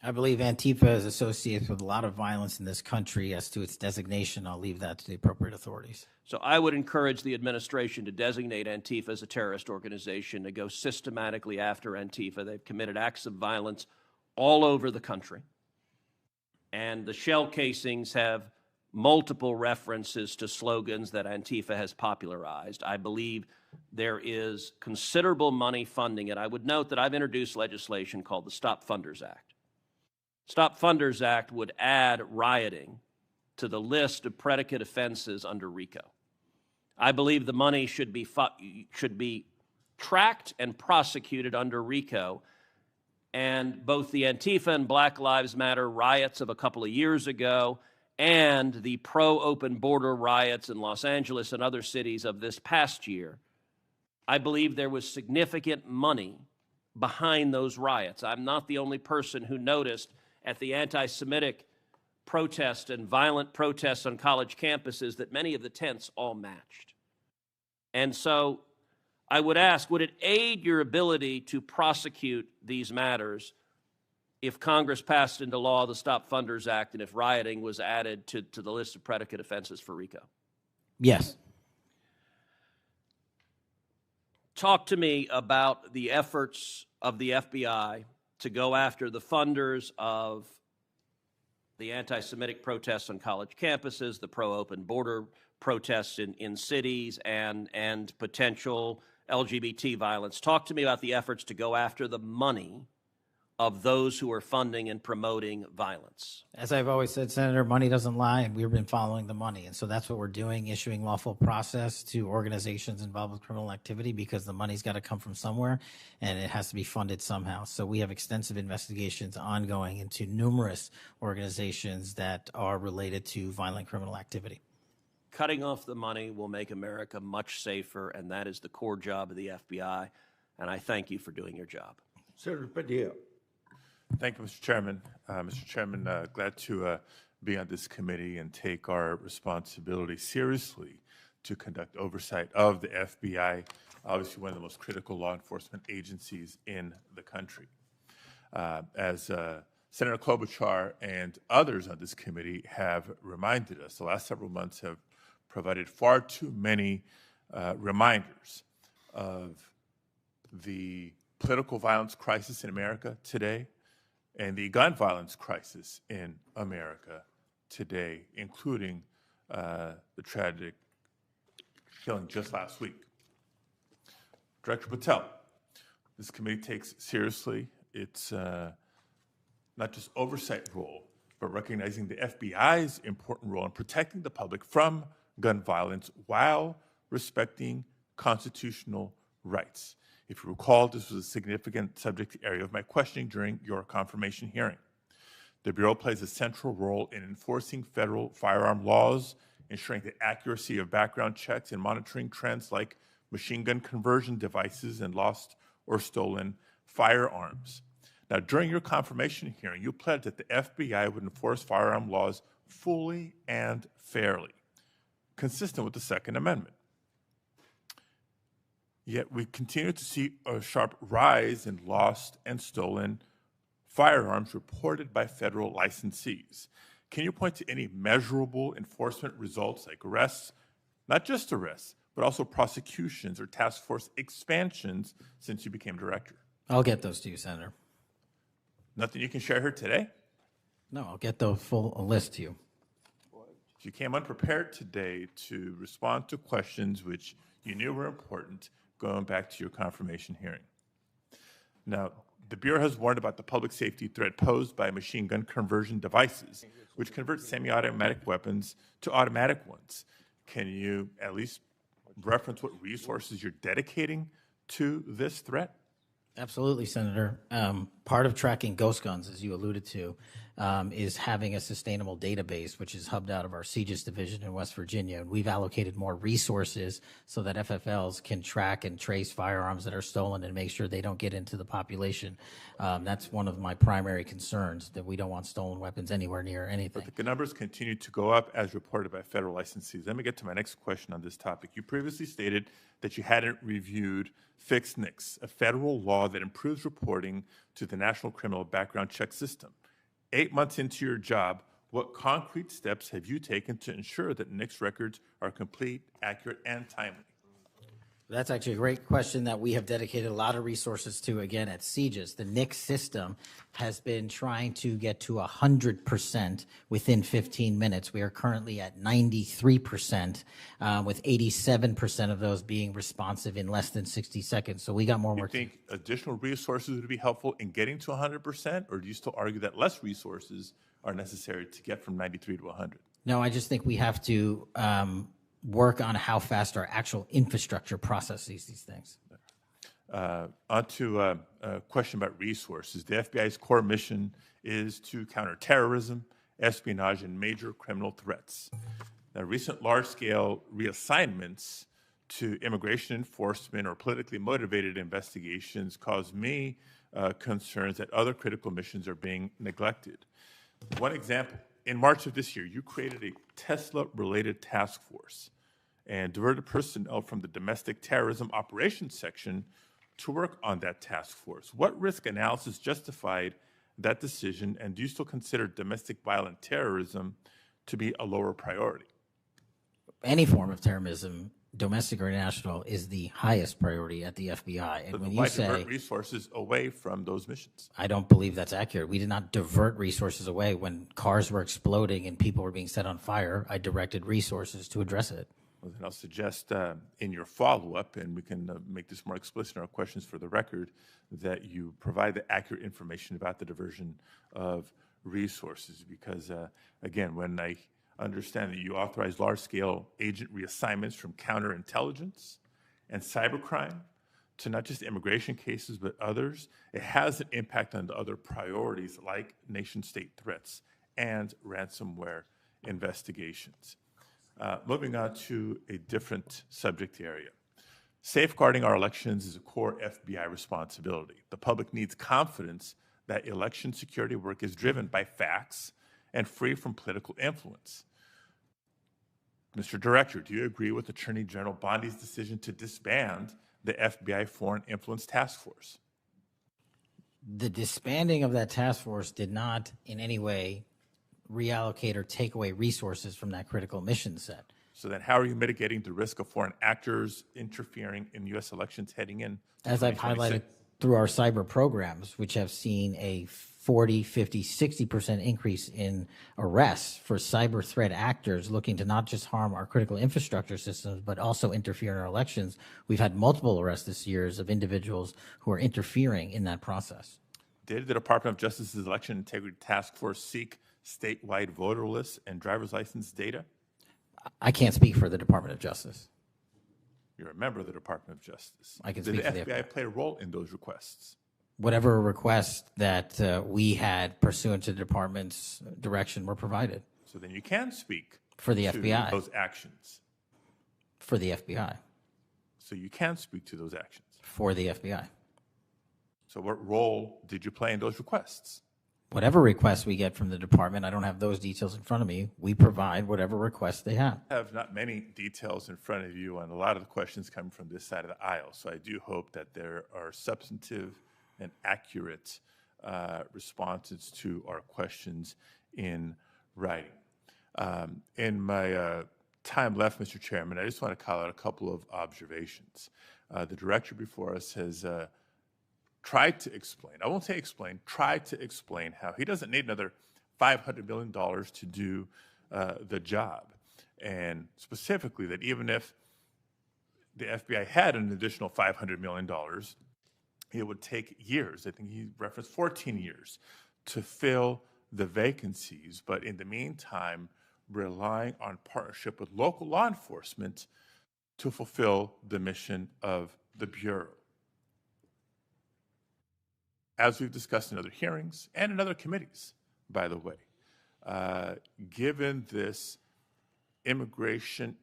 I believe Antifa is associated with a lot of violence in this country. As to its designation, I'll leave that to the appropriate authorities. So I would encourage the administration to designate Antifa as a terrorist organization, to go systematically after Antifa. They've committed acts of violence all over the country. And the shell casings have multiple references to slogans that Antifa has popularized. I believe there is considerable money funding it. I would note that I've introduced legislation called the Stop Funders Act. Stop Funders Act would add rioting to the list of predicate offenses under RICO. I believe the money should be tracked and prosecuted under RICO. And both the Antifa and Black Lives Matter riots of a couple of years ago and the pro-open border riots in Los Angeles and other cities of this past year, I believe there was significant money behind those riots. I'm not the only person who noticed at the anti-Semitic protest and violent protests on college campuses that many of the tents all matched. And so I would ask, would it aid your ability to prosecute these matters if Congress passed into law the Stop Funders Act and if rioting was added to the list of predicate offenses for RICO? Yes. Talk to me about the efforts of the FBI to go after the funders of the anti-Semitic protests on college campuses, the pro-open border protests in cities, and potential LGBT violence. Talk to me about the efforts to go after the money of those who are funding and promoting violence. As I've always said, Senator, money doesn't lie, and we've been following the money. And so that's what we're doing, issuing lawful process to organizations involved with criminal activity, because the money's got to come from somewhere, and it has to be funded somehow. So we have extensive investigations ongoing into numerous organizations that are related to violent criminal activity. Cutting off the money will make America much safer, and that is the core job of the FBI. And I thank you for doing your job. Senator Padilla. Thank you, Mr. Chairman. Mr. Chairman, glad to be on this committee and take our responsibility seriously to conduct oversight of the FBI, obviously one of the most critical law enforcement agencies in the country. As Senator Klobuchar and others on this committee have reminded us, the last several months have provided far too many reminders of the political violence crisis in America today, and the gun violence crisis in America today, including the tragic killing just last week. Director Patel, this committee takes seriously its not just oversight role, but recognizing the FBI's important role in protecting the public from gun violence while respecting constitutional rights. If you recall, this was a significant subject area of my questioning during your confirmation hearing. The Bureau plays a central role in enforcing federal firearm laws, ensuring the accuracy of background checks, and monitoring trends like machine gun conversion devices and lost or stolen firearms. Now, during your confirmation hearing, you pledged that the FBI would enforce firearm laws fully and fairly, consistent with the Second Amendment. Yet we continue to see a sharp rise in lost and stolen firearms reported by federal licensees. Can you point to any measurable enforcement results like arrests, not just arrests, but also prosecutions or task force expansions since you became director? I'll get those to you, Senator. Nothing you can share here today? No, I'll get the full list to you. You came unprepared today to respond to questions which you knew were important, going back to your confirmation hearing. Now, the Bureau has warned about the public safety threat posed by machine gun conversion devices, which convert semi-automatic weapons to automatic ones. Can you at least reference what resources you're dedicating to this threat? Absolutely, Senator. Part of tracking ghost guns, as you alluded to, is having a sustainable database, which is hubbed out of our CJIS division in West Virginia. And we've allocated more resources so that FFLs can track and trace firearms that are stolen and make sure they don't get into the population. That's one of my primary concerns, that we don't want stolen weapons anywhere near anything. But the numbers continue to go up as reported by federal licensees. Let me get to my next question on this topic. You previously stated that you hadn't reviewed Fix NICS, a federal law that improves reporting to the National Criminal Background Check System. 8 months into your job, what concrete steps have you taken to ensure that NICS records are complete, accurate, and timely? That's actually a great question that we have dedicated a lot of resources to. Again, at CJIS, the NICS system has been trying to get to 100% within 15 minutes. We are currently at 93%, with 87% of those being responsive in less than 60 seconds. So we got more work. Do you think additional resources would be helpful in getting to 100%, or do you still argue that less resources are necessary to get from 93 to 100? No, I just think we have to work on how fast our actual infrastructure processes these things. On to a question about resources. The FBI's core mission is to counter terrorism, espionage, and major criminal threats. Now, recent large-scale reassignments to immigration enforcement or politically motivated investigations cause me concerns that other critical missions are being neglected. One example, in March of this year, you created a Tesla-related task force. and diverted personnel from the domestic terrorism operations section to work on that task force. What risk analysis justified that decision, and do you still consider domestic violent terrorism to be a lower priority? Any form of terrorism, domestic or international, is the highest priority at the FBI. And But when why you say divert resources away from those missions? I don't believe that's accurate. We did not divert resources away. When cars were exploding and people were being set on fire, I directed resources to address it. Well, then I'll suggest in your follow-up, and we can make this more explicit in our questions for the record, that you provide the accurate information about the diversion of resources. Because, again, when I understand that you authorize large-scale agent reassignments from counterintelligence and cybercrime to not just immigration cases, but others, it has an impact on the other priorities like nation-state threats and ransomware investigations. Moving on to a different subject area. Safeguarding our elections is a core FBI responsibility. The public needs confidence that election security work is driven by facts and free from political influence. Mr. Director, do you agree with Attorney General Bondi's decision to disband the FBI Foreign Influence Task Force? The disbanding of that task force did not in any way reallocate or take away resources from that critical mission set. So then how are you mitigating the risk of foreign actors interfering in U.S. elections heading in? As I've highlighted through our cyber programs, which have seen a 40, 50, 60% increase in arrests for cyber threat actors looking to not just harm our critical infrastructure systems, but also interfere in our elections. We've had multiple arrests this year of individuals who are interfering in that process. Did the Department of Justice's Election Integrity Task Force seek statewide voter lists and driver's license data? I can't speak for the Department of Justice. You're a member of the Department of Justice. I can Did speak the for the FBI play a role in those requests? Whatever requests that we had pursuant to the department's direction were provided. So then you can speak For the to FBI. those actions. For the FBI. So you can speak to those actions. For the FBI. So what role did you play in those requests? Whatever requests we get from the department, I don't have those details in front of me. We provide whatever requests they have. I have not many details in front of you on a lot of the questions coming from this side of the aisle. So I do hope that there are substantive and accurate responses to our questions in writing. In my time left, Mr. Chairman, I just want to call out a couple of observations. The director before us has tried to explain, I won't say explain, tried to explain how he doesn't need another $500 million to do the job. And specifically that even if the FBI had an additional $500 million, it would take years. I think he referenced 14 years to fill the vacancies. But in the meantime, relying on partnership with local law enforcement to fulfill the mission of the Bureau. As we've discussed in other hearings and in other committees, by the way, given this immigration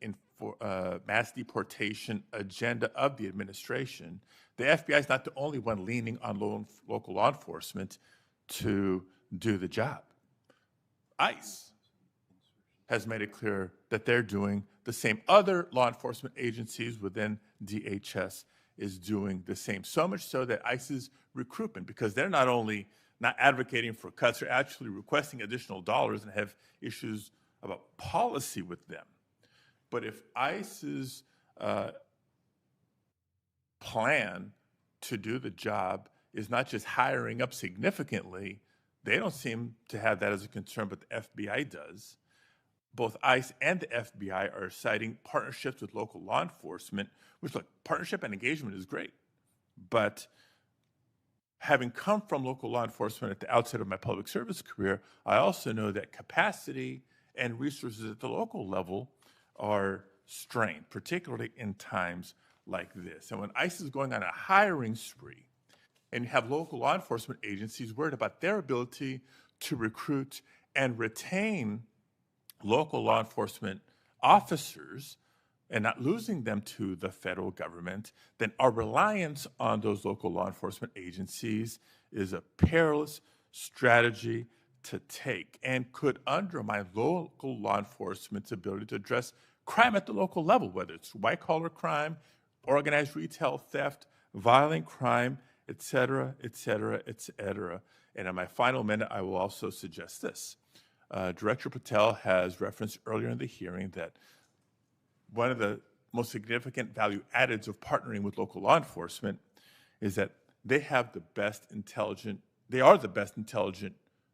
mass deportation agenda of the administration, the FBI is not the only one leaning on local law enforcement to do the job. ICE has made it clear that they're doing the same. Other law enforcement agencies within DHS is doing the same. So much so that ICE's recruitment, because they're not only not advocating for cuts, they're actually requesting additional dollars and have issues about policy with them. But if ICE's plan to do the job is not just hiring up significantly, they don't seem to have that as a concern, but the FBI does. Both ICE and the FBI are citing partnerships with local law enforcement, which, look, partnership and engagement is great. But having come from local law enforcement at the outset of my public service career, I also know that capacity and resources at the local level are strained, particularly in times like this. And when ICE is going on a hiring spree, and you have local law enforcement agencies worried about their ability to recruit and retain local law enforcement officers and not losing them to the federal government, then our reliance on those local law enforcement agencies is a perilous strategy to take and could undermine local law enforcement's ability to address crime at the local level, whether it's white-collar crime, organized retail theft, violent crime, et cetera, et cetera, et cetera. And in my final minute, I will also suggest this. Director Patel has referenced earlier in the hearing that one of the most significant value addeds of partnering with local law enforcement is that they are the best intelligent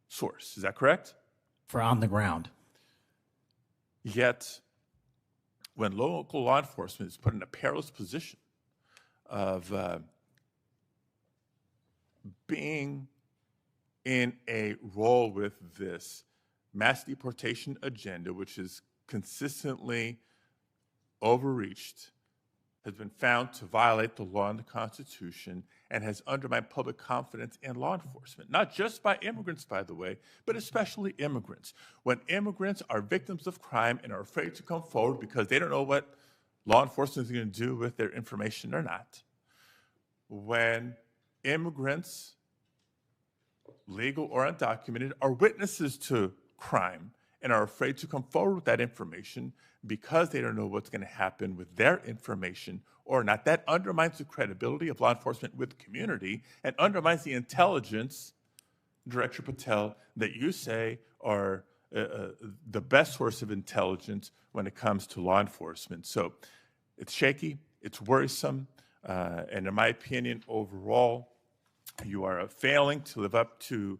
source. Is that correct? For on the ground. Yet, when local law enforcement is put in a perilous position of being in a role with this mass deportation agenda, which is consistently overreached, has been found to violate the law and the Constitution, and has undermined public confidence in law enforcement, not just by immigrants, by the way, but especially immigrants. When immigrants are victims of crime and are afraid to come forward because they don't know what law enforcement is going to do with their information or not, when immigrants, legal or undocumented, are witnesses to crime and are afraid to come forward with that information because they don't know what's going to happen with their information or not, that undermines the credibility of law enforcement with the community and undermines the intelligence, Director Patel, that you say are the best source of intelligence when it comes to law enforcement. So it's shaky, it's worrisome, and in my opinion, overall, you are failing to live up to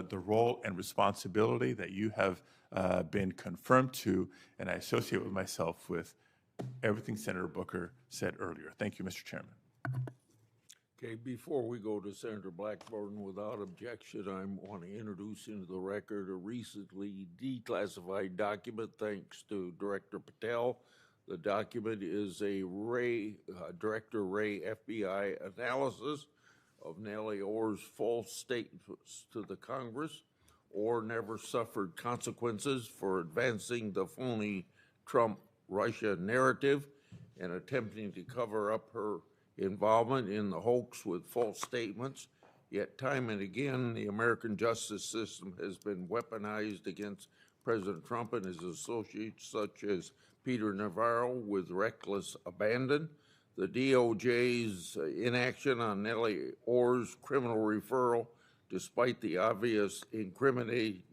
the role and responsibility that you have been confirmed to, and I associate with myself with everything Senator Booker said earlier. Thank you, Mr. Chairman. Okay, before we go to Senator Blackburn, without objection, I want to introduce into the record a recently declassified document thanks to Director Patel. The document is a Director Ray FBI analysis of Nellie Orr's false statements to the Congress. Orr never suffered consequences for advancing the phony Trump-Russia narrative and attempting to cover up her involvement in the hoax with false statements. Yet time and again, the American justice system has been weaponized against President Trump and his associates, such as Peter Navarro, with reckless abandon. The DOJ's inaction on Nellie Orr's criminal referral, despite the obvious incriminating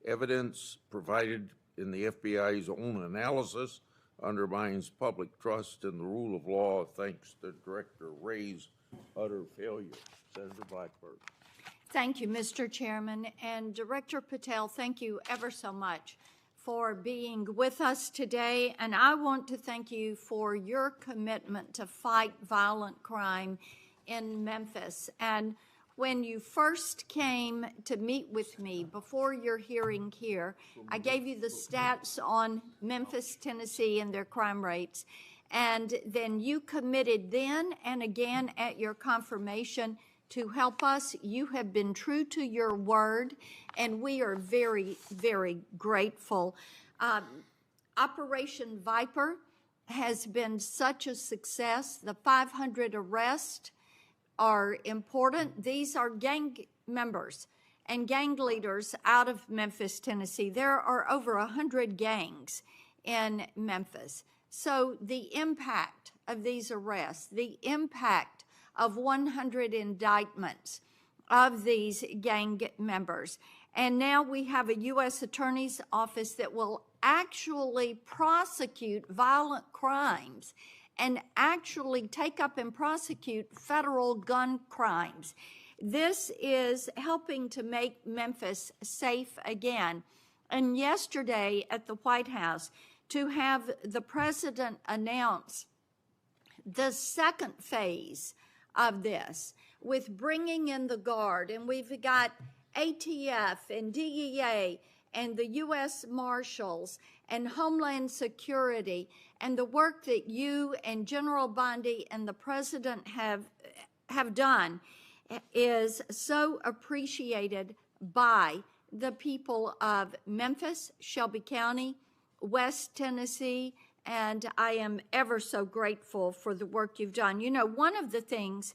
evidence provided in the FBI's own analysis, undermines public trust in the rule of law thanks to Director Ray's utter failure. Senator Blackburn. Thank you, Mr. Chairman. And Director Patel, thank you ever so much for being with us today. And I want to thank you for your commitment to fight violent crime in Memphis. And when you first came to meet with me before your hearing here, I gave you the stats on Memphis, Tennessee, and their crime rates. And then you committed then and again at your confirmation to help us. You have been true to your word, and we are very, very grateful. Operation Viper has been such a success. The 500 arrests are important. These are gang members and gang leaders out of Memphis, Tennessee. There are over 100 gangs in Memphis. So the impact of these arrests, the impact of 100 indictments of these gang members. And now we have a U.S. Attorney's Office that will actually prosecute violent crimes and actually take up and prosecute federal gun crimes. This is helping to make Memphis safe again. And yesterday at the White House, to have the president announce the second phase of this with bringing in the Guard, and we've got ATF and DEA and the U.S. Marshals and Homeland Security, and the work that you and General Bondi and the President have done is so appreciated by the people of Memphis, Shelby County, West Tennessee, and I am ever so grateful for the work you've done. You know, one of the things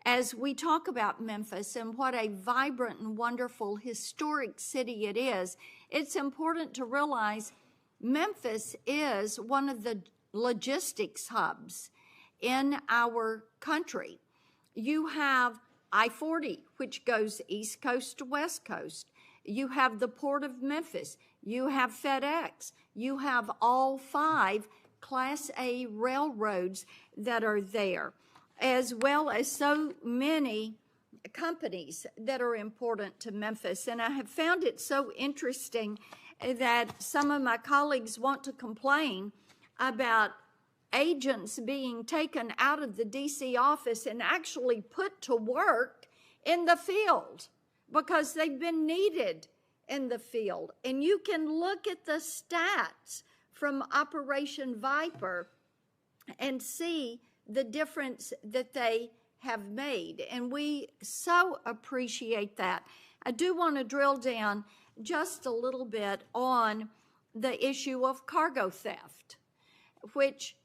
as we talk about Memphis and what a vibrant and wonderful historic city it is, it's important to realize Memphis is one of the logistics hubs in our country. You have I-40, which goes East Coast to West Coast. You have the Port of Memphis. You have FedEx. You have all 5 Class A railroads that are there, as well as so many companies that are important to Memphis. And I have found it so interesting that some of my colleagues want to complain about agents being taken out of the DC office and actually put to work in the field because they've been needed in the field. And you can look at the stats from Operation Viper and see the difference that they have made. And we so appreciate that. I do want to drill down just a little bit on the issue of cargo theft, which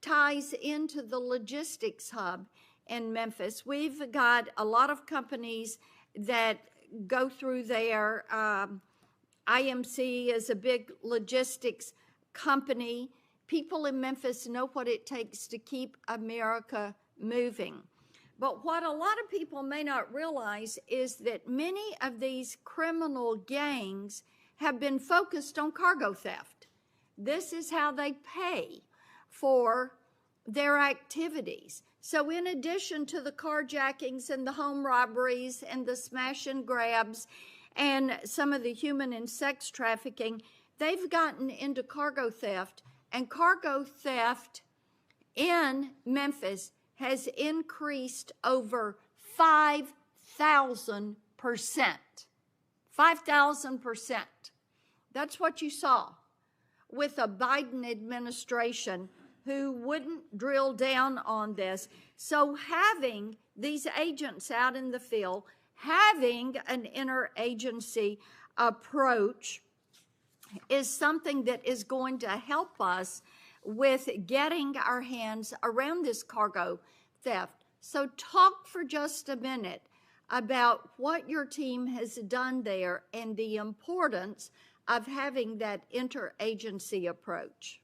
ties into the logistics hub in Memphis. We've got a lot of companies that go through there. IMC is a big logistics company. People in Memphis know what it takes to keep America moving. But what a lot of people may not realize is that many of these criminal gangs have been focused on cargo theft. This is how they pay for their activities. So in addition to the carjackings and the home robberies and the smash and grabs and some of the human and sex trafficking, they've gotten into cargo theft. And cargo theft in Memphis has increased over 5,000%. 5,000%. That's what you saw with a Biden administration who wouldn't drill down on this. So having these agents out in the field, having an interagency approach is something that is going to help us with getting our hands around this cargo theft. So talk for just a minute about what your team has done there and the importance of having that interagency approach.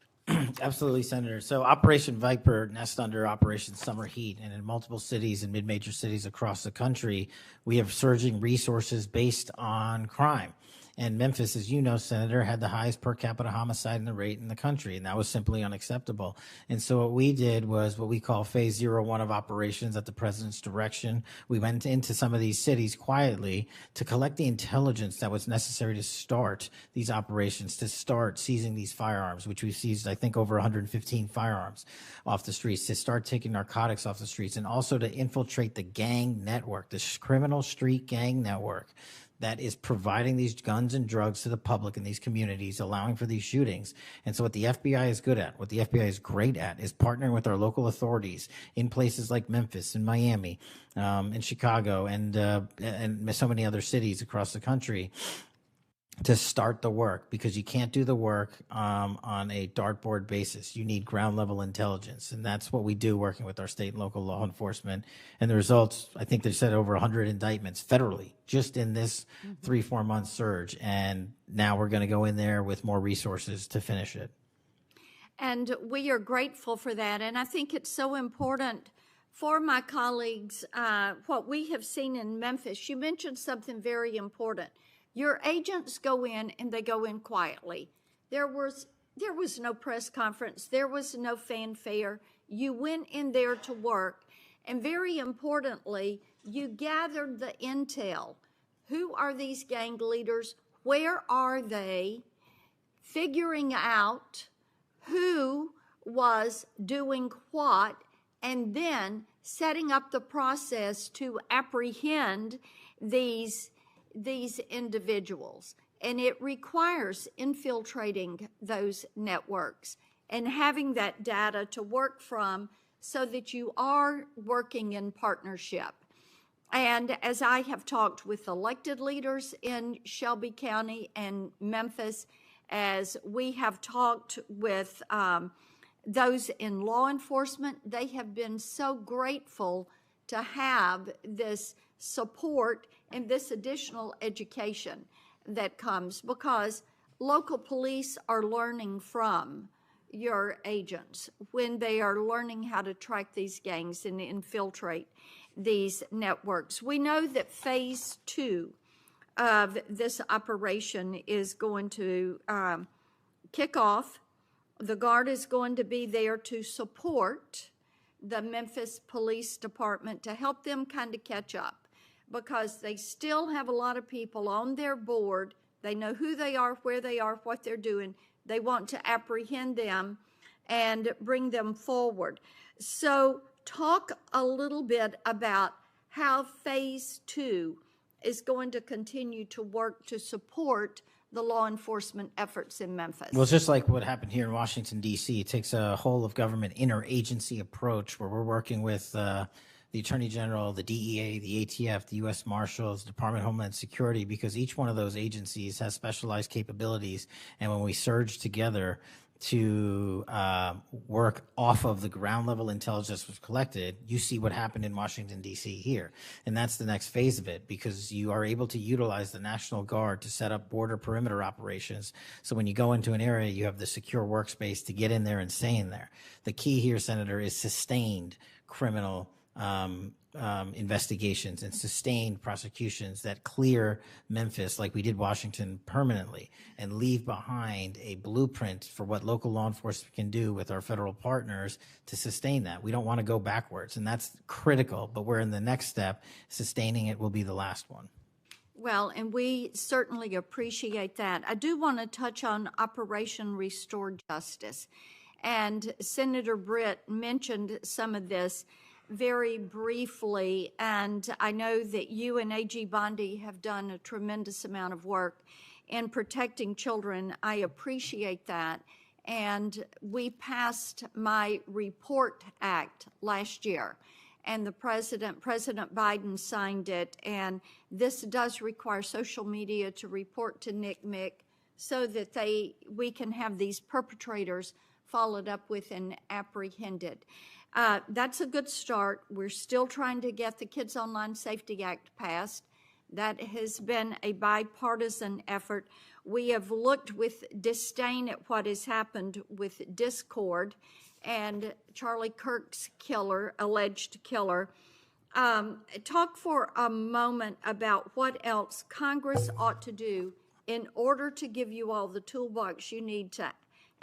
Absolutely, Senator. So Operation Viper nests under Operation Summer Heat, and in multiple cities and mid-major cities across the country, we have surging resources based on crime. And Memphis, as you know, Senator, had the highest per capita homicide rate in the country, and that was simply unacceptable. And so what we did was what we call Phase 01 of operations at the president's direction. We went into some of these cities quietly to collect the intelligence that was necessary to start these operations, to start seizing these firearms, which we've seized, I think, over 115 firearms off the streets, to start taking narcotics off the streets, and also to infiltrate the gang network, the criminal street gang network that is providing these guns and drugs to the public in these communities, allowing for these shootings. And so what the FBI is good at, what the FBI is great at, is partnering with our local authorities in places like Memphis and Miami, and Chicago, and so many other cities across the country to start the work, because you can't do the work on a dartboard basis. You need ground level intelligence, and that's what we do working with our state and local law enforcement. And the results, I think they said over 100 indictments federally just in this 3-4 month surge, and now we're going to go in there with more resources to finish it. And we are grateful for that, and I think it's so important for my colleagues, what we have seen in Memphis. You mentioned something very important. Your agents go in and they go in quietly. There was no press conference. There was no fanfare. You went in there to work. And very importantly, you gathered the intel. Who are these gang leaders? Where are they? Figuring out who was doing what, and then setting up the process to apprehend these individuals. And it requires infiltrating those networks and having that data to work from so that you are working in partnership. And as I have talked with elected leaders in Shelby County and Memphis, as we have talked with those in law enforcement, they have been so grateful to have this support and this additional education that comes, because local police are learning from your agents when they are learning how to track these gangs and infiltrate these networks. We know that phase 2 of this operation is going to kick off. The Guard is going to be there to support the Memphis Police Department to help them kind of catch up, because they still have a lot of people on their board. They know who they are, where they are, what they're doing. They want to apprehend them and bring them forward. So talk a little bit about how phase 2 is going to continue to work to support the law enforcement efforts in Memphis. Well, it's just like what happened here in Washington, D.C. It takes a whole of government interagency approach where we're working with the Attorney General, the DEA, the ATF, the U.S. Marshals, Department of Homeland Security, because each one of those agencies has specialized capabilities. And when we surge together to work off of the ground level intelligence was collected, you see what happened in Washington, D.C. here. And that's the next phase of it, because you are able to utilize the National Guard to set up border perimeter operations. So when you go into an area, you have the secure workspace to get in there and stay in there. The key here, Senator, is sustained criminal investigations and sustained prosecutions that clear Memphis, like we did Washington, permanently, and leave behind a blueprint for what local law enforcement can do with our federal partners to sustain that. We don't want to go backwards, and that's critical, but we're in the next step. Sustaining it will be the last one. Well, and we certainly appreciate that. I do want to touch on Operation Restore Justice. And Senator Britt mentioned some of this very briefly, and I know that you and A.G. Bondi have done a tremendous amount of work in protecting children. I appreciate that. And we passed my Report Act last year, and the President Biden signed it, and this does require social media to report to NCMEC so that we can have these perpetrators followed up with and apprehended. That's a good start. We're still trying to get the Kids Online Safety Act passed. That has been a bipartisan effort. We have looked with disdain at what has happened with Discord and Charlie Kirk's alleged killer. Talk for a moment about what else Congress ought to do in order to give you all the toolbox you need to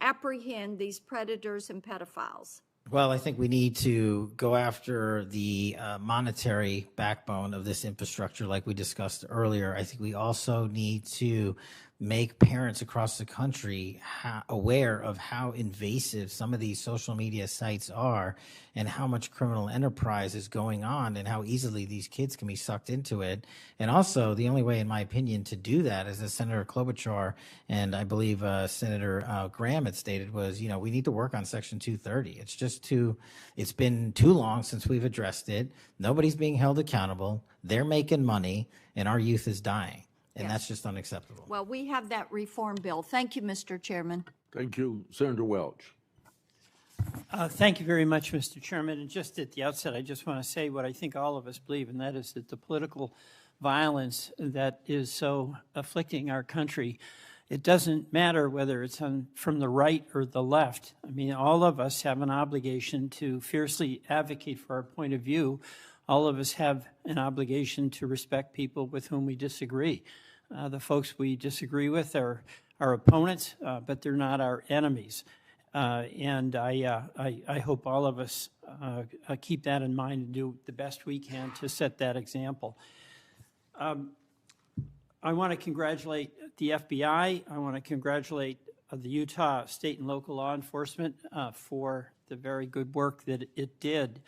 apprehend these predators and pedophiles. Well, I think we need to go after the monetary backbone of this infrastructure like we discussed earlier. I think we also need to make parents across the country aware of how invasive some of these social media sites are and how much criminal enterprise is going on and how easily these kids can be sucked into it. And also, the only way, in my opinion, to do that, as Senator Klobuchar and I believe Senator Graham had stated, was, we need to work on Section 230. It's been too long since we've addressed it. Nobody's being held accountable. They're making money, and our youth is dying. And that's just unacceptable. Well, we have that reform bill. Thank you, Mr. Chairman. Thank you. Senator Welch. Thank you very much, Mr. Chairman. And just at the outset, I just want to say what I think all of us believe, and that is that the political violence that is so afflicting our country, it doesn't matter whether it's from the right or the left. I mean, all of us have an obligation to fiercely advocate for our point of view. All of us have an obligation to respect people with whom we disagree. The folks we disagree with are our opponents, but they're not our enemies. And I hope all of us keep that in mind and do the best we can to set that example. I want to congratulate the FBI. I want to congratulate the Utah state and local law enforcement for the very good work that it did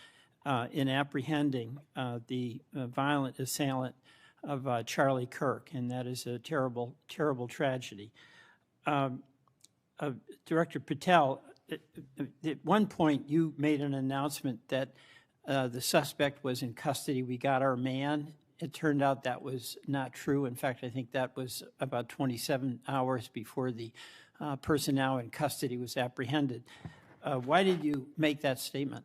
in apprehending the violent assailant of Charlie Kirk, and that is a terrible, terrible tragedy. Director Patel, at one point you made an announcement that the suspect was in custody. We got our man. It turned out that was not true. In fact, I think that was about 27 hours before the person now in custody was apprehended. Why did you make that statement?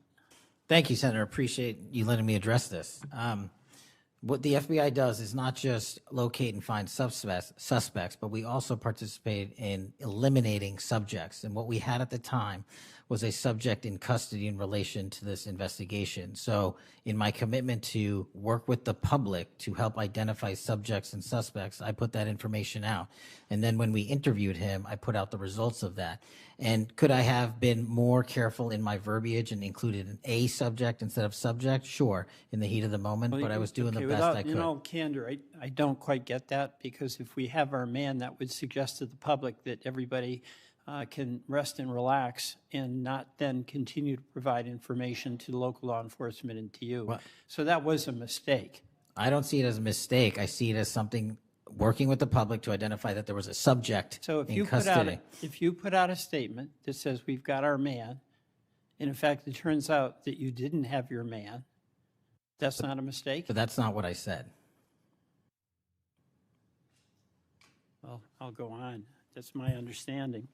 Thank you, Senator. Appreciate you letting me address this. What the FBI does is not just locate and find suspects, but we also participate in eliminating subjects. And what we had at the time was a subject in custody in relation to this investigation. So in my commitment to work with the public to help identify subjects and suspects, I put that information out. And then when we interviewed him, I put out the results of that. And could I have been more careful in my verbiage and included an A subject instead of subject? Sure, in the heat of the moment, but I was doing the best I could. In all candor, I don't quite get that, because if we have our man, that would suggest to the public that everybody can rest and relax and not then continue to provide information to local law enforcement and to you. Well, so that was a mistake. I don't see it as a mistake. I see it as something working with the public to identify that there was a subject So if in you custody. if you put out a statement that says we've got our man, and in fact it turns out that you didn't have your man, that's not a mistake? But that's not what I said. Well, I'll go on. That's my understanding.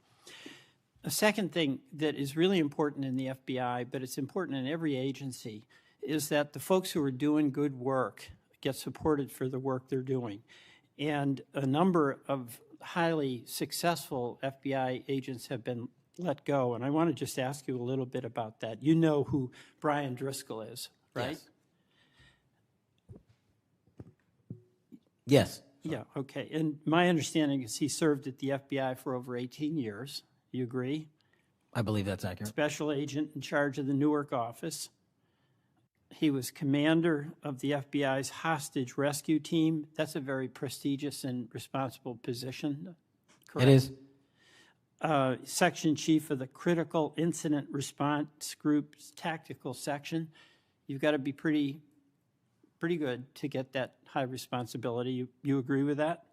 A second thing that is really important in the FBI, but it's important in every agency, is that the folks who are doing good work get supported for the work they're doing. And a number of highly successful FBI agents have been let go. And I want to just ask you a little bit about that. You know who Brian Driscoll is, right? Yes. Yeah, okay. And my understanding is he served at the FBI for over 18 years. You agree? I believe that's accurate. Special agent in charge of the Newark office. He was commander of the FBI's hostage rescue team. That's a very prestigious and responsible position, correct? It is. Section chief of the Critical Incident Response Group's tactical section. You've got to be pretty good to get that high responsibility. You agree with that?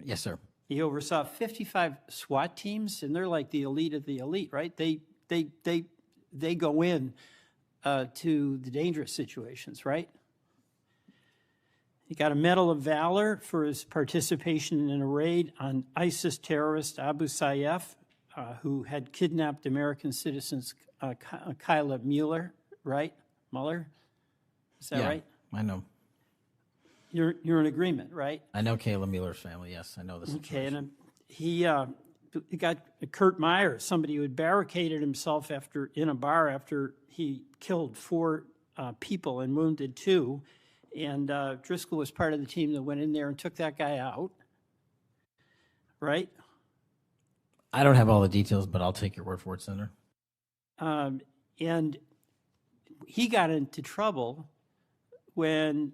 Yes, sir. He oversaw 55 SWAT teams, and they're like the elite of the elite, right? They go in to the dangerous situations, right? He got a Medal of Valor for his participation in a raid on ISIS terrorist Abu Sayyaf, who had kidnapped American citizens Kyla Mueller, right? Mueller? Is that right? I know. You're in agreement, right? I know Kayla Mueller's family, yes. I know the situation. Okay, and he got Kurt Meyer, somebody who had barricaded himself in a bar after he killed 4 people and wounded 2. And Driscoll was part of the team that went in there and took that guy out, right? I don't have all the details, but I'll take your word for it, Senator. And he got into trouble when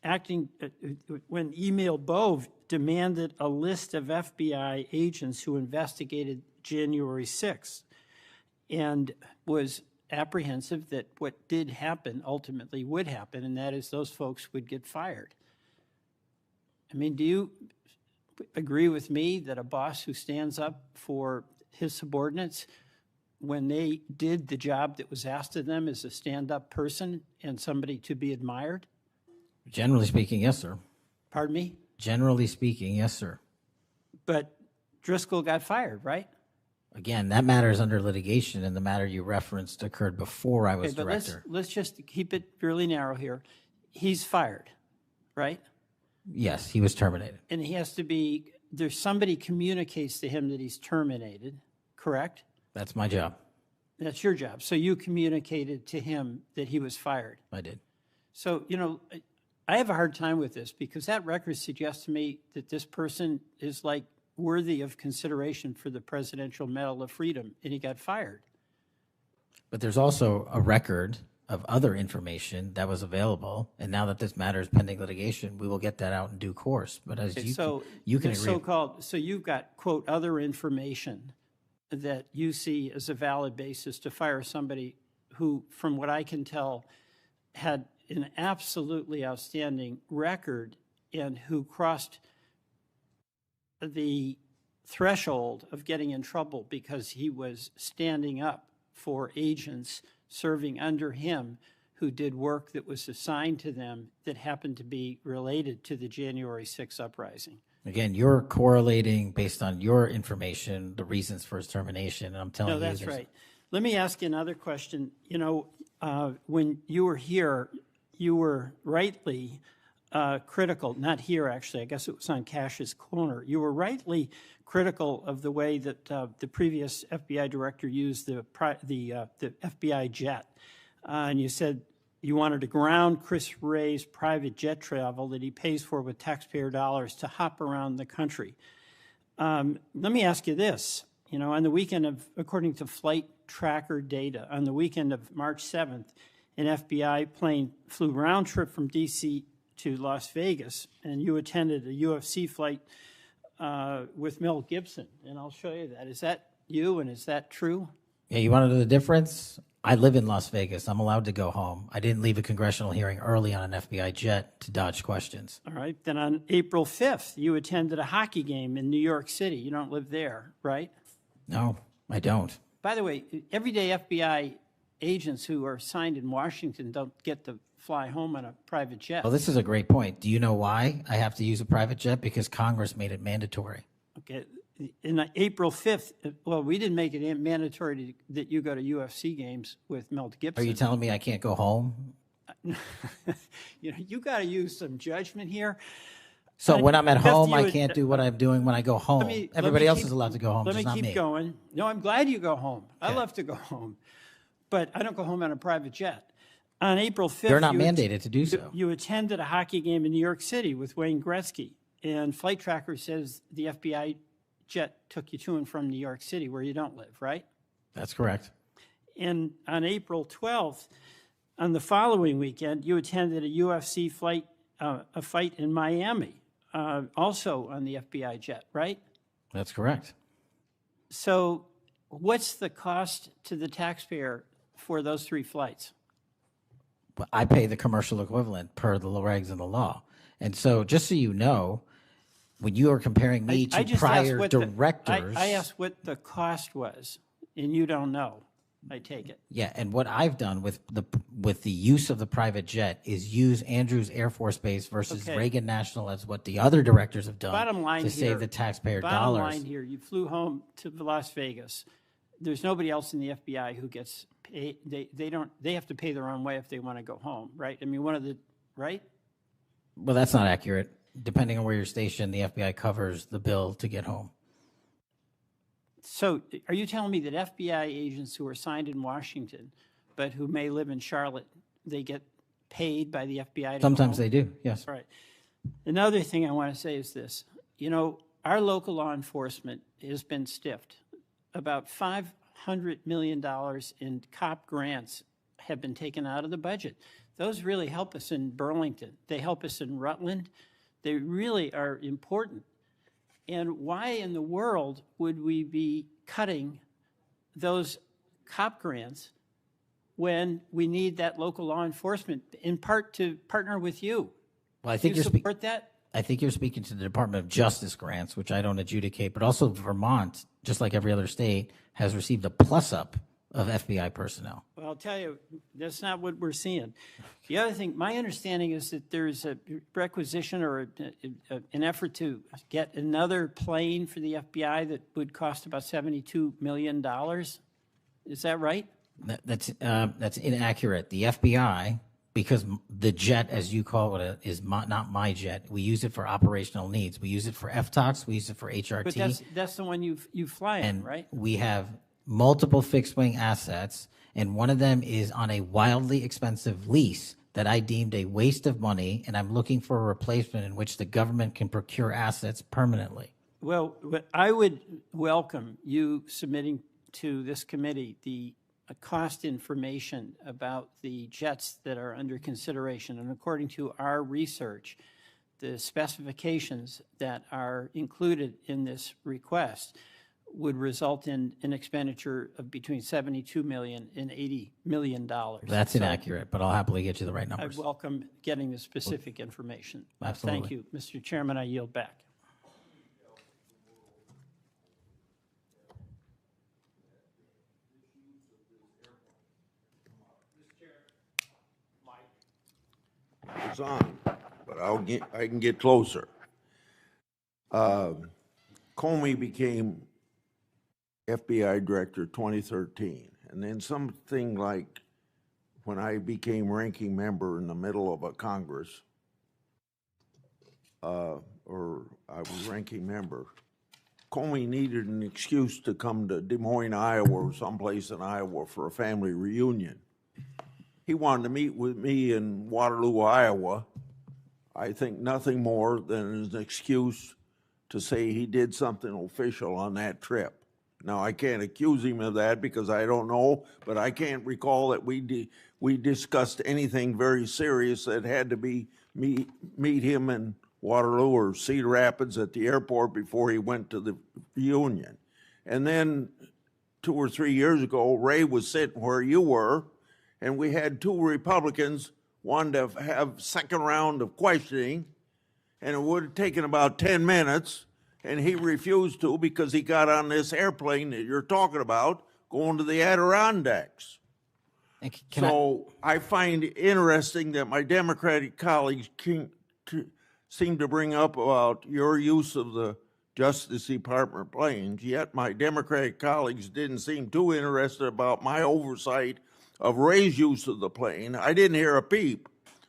Emil Bove demanded a list of FBI agents who investigated January 6th and was apprehensive that what did happen ultimately would happen, and that is those folks would get fired. I mean, do you agree with me that a boss who stands up for his subordinates when they did the job that was asked of them is a stand-up person and somebody to be admired? Generally speaking, yes, sir. Pardon me? Generally speaking, yes, sir. But Driscoll got fired, right? Again, that matter is under litigation, and the matter you referenced occurred before I was director. Let's just keep it fairly narrow here. He's fired, right? Yes, he was terminated. And he has to be, there's somebody communicates to him that he's terminated, correct? That's my job. That's your job. So you communicated to him that he was fired. I did. So, I have a hard time with this because that record suggests to me that this person is like worthy of consideration for the Presidential Medal of Freedom, and he got fired. But there's also a record of other information that was available, and now that this matter is pending litigation, we will get that out in due course. But as you can agree. So you've got, quote, other information that you see as a valid basis to fire somebody who, from what I can tell, had an absolutely outstanding record and who crossed the threshold of getting in trouble because he was standing up for agents serving under him who did work that was assigned to them that happened to be related to the January 6th uprising. Again, you're correlating based on your information the reasons for his termination, and I'm telling you. No, that's right. Let me ask you another question. When you were here, you were rightly critical, not here actually, I guess it was on Cash's Corner. You were rightly critical of the way that the previous FBI director used the FBI jet. And you said you wanted to ground Chris Wray's private jet travel that he pays for with taxpayer dollars to hop around the country. Let me ask you this. You know, on the weekend of, according to flight tracker data, on the weekend of March 7th, an FBI plane flew round trip from D.C. to Las Vegas, and you attended a UFC fight with Mel Gibson, and I'll show you that. Is that you, and is that true? Yeah, you want to know the difference? I live in Las Vegas. I'm allowed to go home. I didn't leave a congressional hearing early on an FBI jet to dodge questions. All right. Then on April 5th, you attended a hockey game in New York City. You don't live there, right? No, I don't. By the way, everyday FBI agents who are assigned in Washington don't get to fly home on a private jet. Well, this is a great point. Do you know why I have to use a private jet? Because Congress made it mandatory. Okay. In April 5th, well, we didn't make it mandatory that you go to UFC games with Mel Gibson. Are you telling me I can't go home? You know, you got to use some judgment here. So when I'm at home, you I would- can't do what I'm doing when I go home. Everybody else is allowed to go home, Let just me not keep me. going. No, I'm glad you go home. I Okay. love to go home, but I don't go home on a private jet. On April 5th, They're not mandated to do so. You attended a hockey game in New York City with Wayne Gretzky, and Flight Tracker says the FBI jet took you to and from New York City, where you don't live, right? That's correct. And on April 12th, on the following weekend, you attended a UFC fight in Miami, also on the FBI jet, right? That's correct. So what's the cost to the taxpayer for those 3 flights? But I pay the commercial equivalent per the regs and the law. And so just so you know, when you are comparing me I to just prior asked directors. I asked what the cost was, and you don't know, I take it. Yeah, and what I've done with the use of the private jet is use Andrews Air Force Base versus Okay. Reagan National as what the other directors have done Bottom line to here, save the taxpayer bottom dollars. line here, you flew home to Las Vegas. There's nobody else in the FBI who gets paid. They have to pay their own way if they want to go home, right? I mean, right? Well, that's not accurate. Depending on where you're stationed, the FBI covers the bill to get home. So are you telling me that FBI agents who are assigned in Washington, but who may live in Charlotte, they get paid by the FBI to go Sometimes home? they do, yes. Right. Another thing I want to say is this. You know, our local law enforcement has been stiffed. About $500 million in cop grants have been taken out of the budget. Those really help us in Burlington. They help us in Rutland. They really are important. And why in the world would we be cutting those cop grants when we need that local law enforcement, in part to partner with you? Well, I Do think you you're support that? I think you're speaking to the Department of Justice grants, which I don't adjudicate, but also Vermont, just like every other state, has received a plus-up of FBI personnel. Well, I'll tell you, that's not what we're seeing. The other thing, my understanding is that there's a requisition or an effort to get another plane for the FBI that would cost about $72 million. Is that right? That's inaccurate. The FBI, because the jet, as you call it, is not my jet. We use it for operational needs. We use it for FTOCs. We use it for HRT. But that's the one you fly in, and right? we have multiple fixed-wing assets, and one of them is on a wildly expensive lease that I deemed a waste of money, and I'm looking for a replacement in which the government can procure assets permanently. Well, I would welcome you submitting to this committee the cost information about the jets that are under consideration. And according to our research, the specifications that are included in this request would result in an expenditure of between $72 million and $80 million. That's So inaccurate, but I'll happily get you the right I numbers. welcome getting the specific information. Absolutely. Thank you. Mr. Chairman, I yield back. It's on, but I can get closer. Comey became FBI director 2013, and then something like when I became ranking member in the middle of a Congress, or I was ranking member, Comey needed an excuse to come to Des Moines, Iowa, or someplace in Iowa for a family reunion. He wanted to meet with me in Waterloo, Iowa. I think nothing more than an excuse to say he did something official on that trip. Now, I can't accuse him of that because I don't know, but I can't recall that we discussed anything very serious that had to be meet him in Waterloo or Cedar Rapids at the airport before he went to the reunion. And then 2 or 3 years ago, Ray was sitting where you were, and we had 2 Republicans wanted to have second round of questioning, and it would have taken about 10 minutes, and he refused to because he got on this airplane that you're talking about going to the Adirondacks. So I find it interesting that my Democratic colleagues seem to bring up about your use of the Justice Department planes, yet my Democratic colleagues didn't seem too interested about my oversight of Ray's use of the plane. I didn't hear a peep.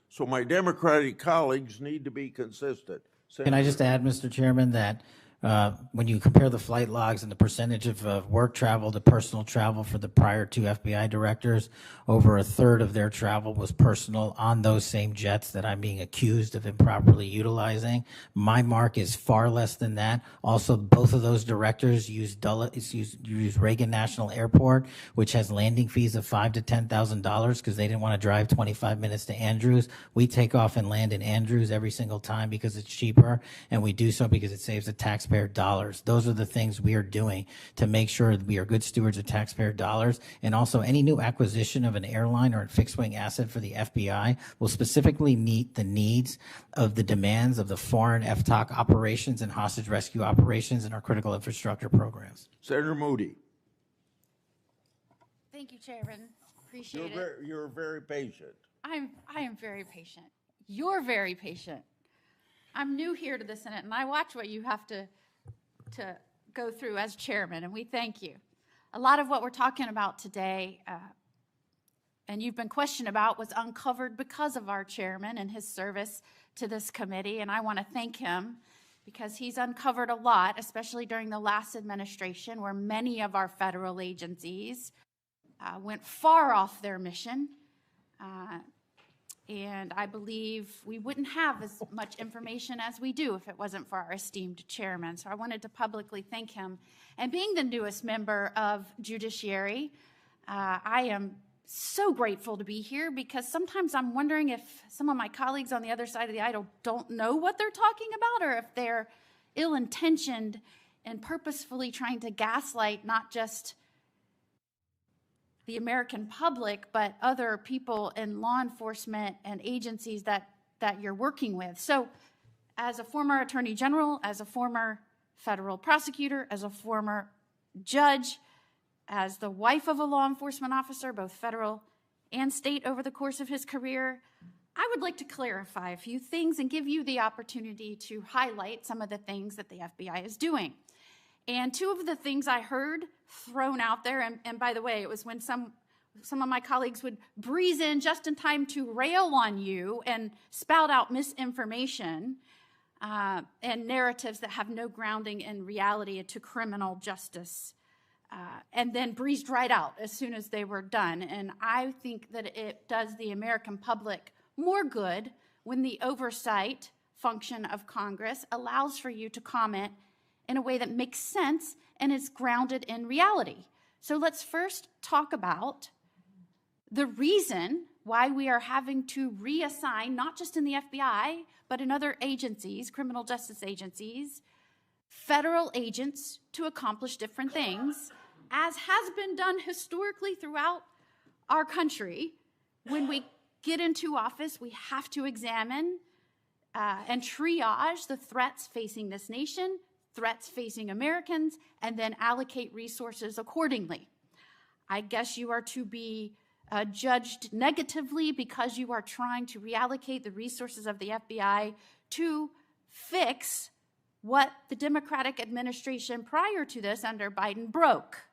So my Democratic colleagues need to be consistent. Can I just add, Mr. Chairman, that when you compare the flight logs and the percentage of work travel to personal travel for the prior 2 FBI directors, over a third of their travel was personal on those same jets that I'm being accused of improperly utilizing. My mark is far less than that. Also, both of those directors use Reagan National Airport, which has landing fees of $5,000 to $10,000 because they didn't want to drive 25 minutes to Andrews. We take off and land in Andrews every single time because it's cheaper, and we do so because it saves the taxpayer dollars. Those are the things we are doing to make sure that we are good stewards of taxpayer dollars. And also, any new acquisition of an airline or a fixed-wing asset for the FBI will specifically meet the needs of the demands of the foreign FTOC operations and hostage rescue operations in our critical infrastructure programs. Senator Moody. Thank you, Chairman. Appreciate it. You're very patient. I am very patient. You're very patient. I'm new here to the Senate, and I watch what you have to go through as chairman, and we thank you. A lot of what we're talking about today, and you've been questioned about, was uncovered because of our chairman and his service to this committee, and I want to thank him because he's uncovered a lot, especially during the last administration, where many of our federal agencies went far off their mission. And I believe we wouldn't have as much information as we do if it wasn't for our esteemed chairman. So I wanted to publicly thank him. And being the newest member of Judiciary, I am so grateful to be here because sometimes I'm wondering if some of my colleagues on the other side of the aisle don't know what they're talking about, or if they're ill-intentioned and purposefully trying to gaslight not just the American public, but other people in law enforcement and agencies that you're working with. So as a former attorney general, as a former federal prosecutor, as a former judge, as the wife of a law enforcement officer, both federal and state over the course of his career, I would like to clarify a few things and give you the opportunity to highlight some of the things that the FBI is doing. And 2 of the things I heard thrown out there, and by the way, it was when some of my colleagues would breeze in just in time to rail on you and spout out misinformation and narratives that have no grounding in reality to criminal justice, and then breezed right out as soon as they were done. And I think that it does the American public more good when the oversight function of Congress allows for you to comment in a way that makes sense and is grounded in reality. So let's first talk about the reason why we are having to reassign, not just in the FBI, but in other agencies, criminal justice agencies, federal agents to accomplish different things, as has been done historically throughout our country. When we get into office, we have to examine and triage the threats facing this nation, threats facing Americans, and then allocate resources accordingly. I guess you are to be judged negatively because you are trying to reallocate the resources of the FBI to fix what the Democratic administration prior to this under Biden broke.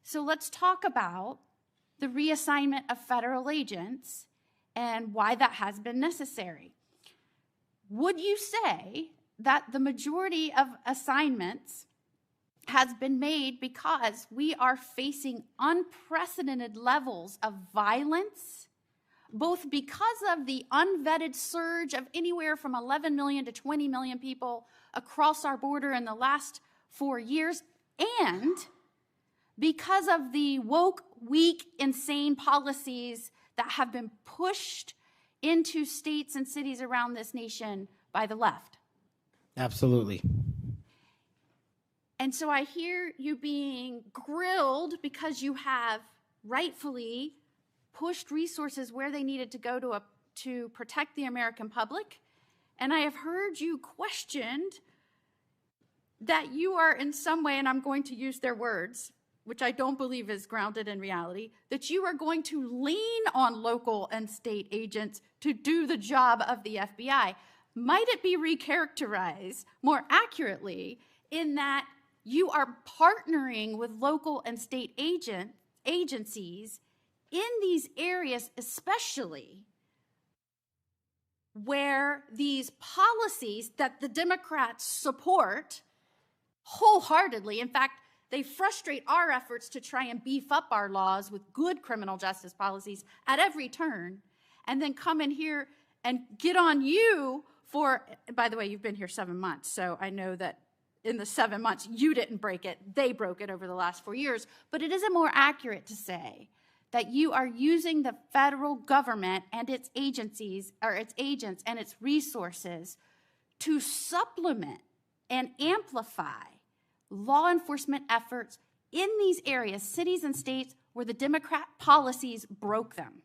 So let's talk about the reassignment of federal agents and why that has been necessary. Would you say that the majority of assignments has been made because we are facing unprecedented levels of violence, both because of the unvetted surge of anywhere from 11 million to 20 million people across our border in the last 4 years, and because of the woke, weak, insane policies that have been pushed into states and cities around this nation by the left? Absolutely. And so I hear you being grilled because you have rightfully pushed resources where they needed to go to protect the American public. And I have heard you questioned that you are in some way, and I'm going to use their words, which I don't believe is grounded in reality, that you are going to lean on local and state agents to do the job of the FBI. Might it be recharacterized more accurately in that you are partnering with local and state agencies in these areas, especially where these policies that the Democrats support wholeheartedly, in fact, they frustrate our efforts to try and beef up our laws with good criminal justice policies at every turn, and then come in here and get on you for, by the way, you've been here 7 months, so I know that in the 7 months, you didn't break it, they broke it over the last 4 years. But it isn't more accurate to say that you are using the federal government and its agencies, or its agents and its resources to supplement and amplify law enforcement efforts in these areas, cities and states, where the Democrat policies broke them.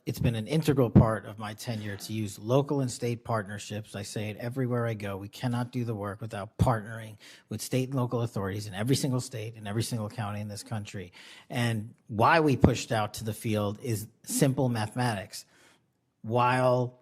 It's been an integral part of my tenure to use local and state partnerships. I say it everywhere I go. We cannot do the work without partnering with state and local authorities in every single state and every single county in this country. And why we pushed out to the field is simple mathematics. While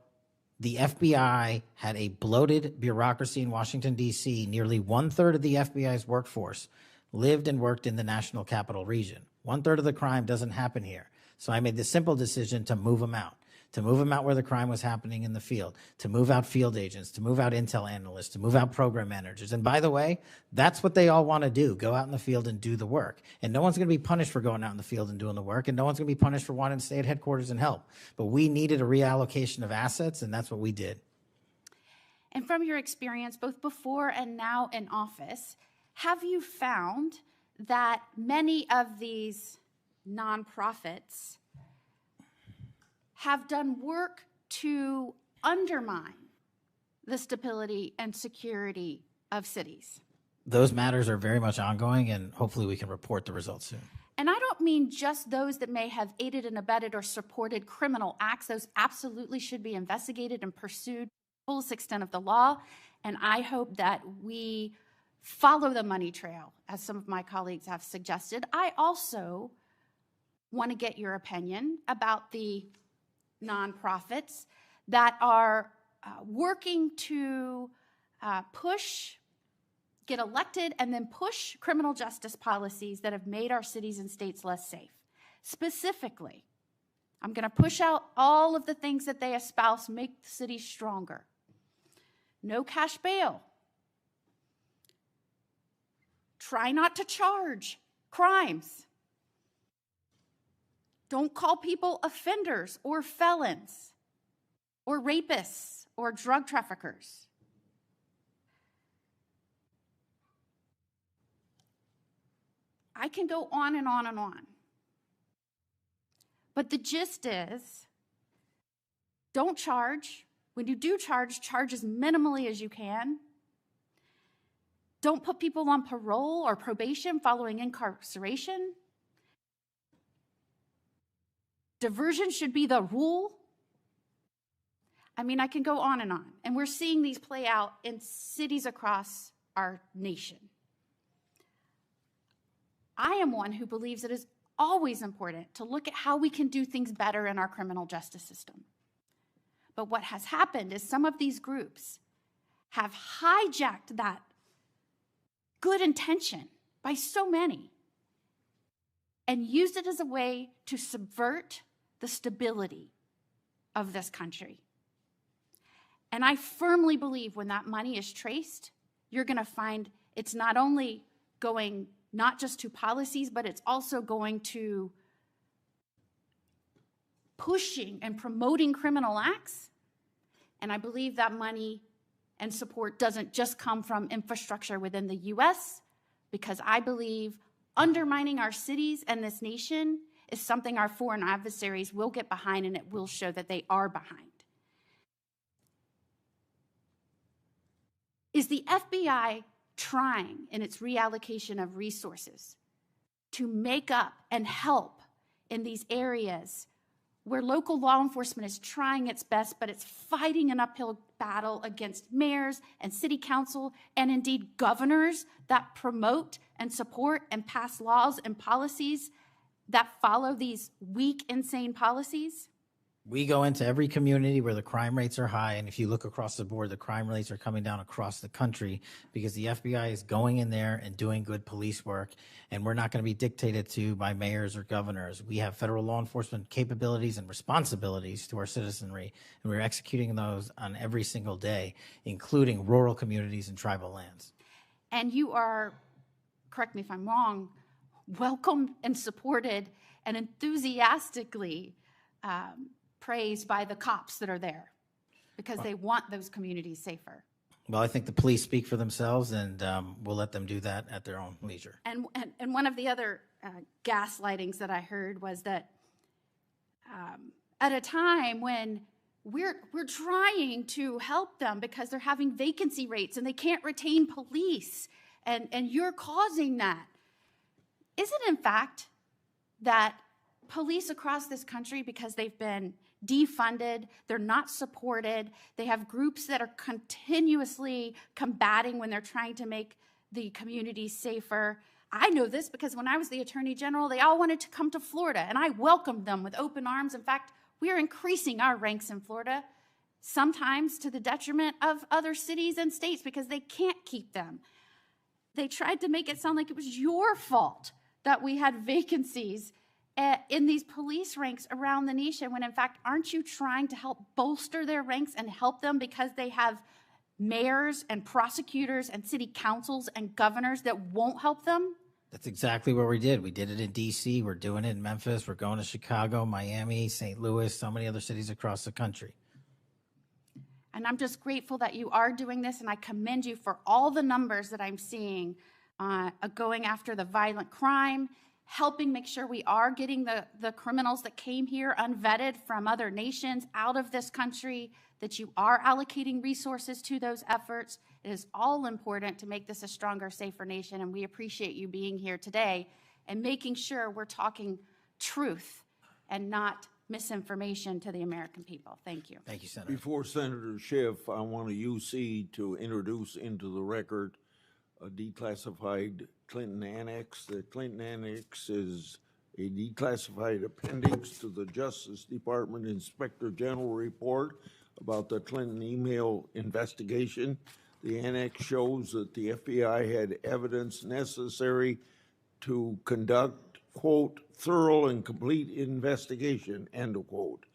the FBI had a bloated bureaucracy in Washington, D.C., nearly 1/3 of the FBI's workforce lived and worked in the national capital region. 1/3 of the crime doesn't happen here. So I made the simple decision to move them out where the crime was happening in the field, to move out field agents, to move out intel analysts, to move out program managers. And by the way, that's what they all want to do, go out in the field and do the work. And no one's going to be punished for going out in the field and doing the work, and no one's going to be punished for wanting to stay at headquarters and help. But we needed a reallocation of assets, and that's what we did. And from your experience, both before and now in office, have you found that many of these nonprofits have done work to undermine the stability and security of cities? Those matters are very much ongoing, and hopefully we can report the results soon. And I don't mean just those that may have aided and abetted or supported criminal acts. Those absolutely should be investigated and pursued to the fullest extent of the law. And I hope that we follow the money trail, as some of my colleagues have suggested. I also want to get your opinion about the nonprofits that are working to get elected and then push criminal justice policies that have made our cities and states less safe. Specifically, I'm going to push out all of the things that they espouse make the cities stronger. No cash bail. Try not to charge crimes. Don't call people offenders or felons or rapists or drug traffickers. I can go on and on and on. But the gist is, don't charge. When you do charge as minimally as you can. Don't put people on parole or probation following incarceration. Diversion should be the rule. I mean, I can go on. And we're seeing these play out in cities across our nation. I am one who believes it is always important to look at how we can do things better in our criminal justice system. But what has happened is some of these groups have hijacked that good intention by so many and used it as a way to subvert the stability of this country. And I firmly believe when that money is traced, you're going to find it's not only going not just to policies, but it's also going to pushing and promoting criminal acts. And I believe that money and support doesn't just come from infrastructure within the U.S., because I believe undermining our cities and this nation is something our foreign adversaries will get behind, and it will show that they are behind. Is the FBI trying in its reallocation of resources to make up and help in these areas where local law enforcement is trying its best, but it's fighting an uphill battle against mayors and city council and indeed governors that promote and support and pass laws and policies that follow these weak, insane policies? We go into every community where the crime rates are high, and if you look across the board, the crime rates are coming down across the country because the FBI is going in there and doing good police work, and we're not going to be dictated to by mayors or governors. We have federal law enforcement capabilities and responsibilities to our citizenry, and we're executing those on every single day, including rural communities and tribal lands. And you are, correct me if I'm wrong, welcomed and supported and enthusiastically praised by the cops that are there because they want those communities safer. Well, I think the police speak for themselves, and we'll let them do that at their own leisure. And one of the other gaslightings that I heard was that at a time when we're trying to help them because they're having vacancy rates and they can't retain police, and you're causing that. Is it in fact that police across this country, because they've been defunded, they're not supported, they have groups that are continuously combating when they're trying to make the communities safer? I know this because when I was the Attorney General, they all wanted to come to Florida, and I welcomed them with open arms. In fact, we are increasing our ranks in Florida, sometimes to the detriment of other cities and states because they can't keep them. They tried to make it sound like it was your fault that we had vacancies in these police ranks around the nation, when in fact, aren't you trying to help bolster their ranks and help them because they have mayors and prosecutors and city councils and governors that won't help them? That's exactly what we did. We did it in D.C., we're doing it in Memphis, we're going to Chicago, Miami, St. Louis, so many other cities across the country. And I'm just grateful that you are doing this, and I commend you for all the numbers that I'm seeing going after the violent crime, helping make sure we are getting the criminals that came here unvetted from other nations out of this country, that you are allocating resources to those efforts. It is all important to make this a stronger, safer nation, and we appreciate you being here today and making sure we're talking truth and not misinformation to the American people. Thank you. Thank you, Senator. Before Senator Schiff, I want a UC to introduce into the record a declassified Clinton annex. The Clinton annex is a declassified appendix to the Justice Department Inspector General report about the Clinton email investigation. The annex shows that the FBI had evidence necessary to conduct, quote, thorough and complete investigation, end of quote.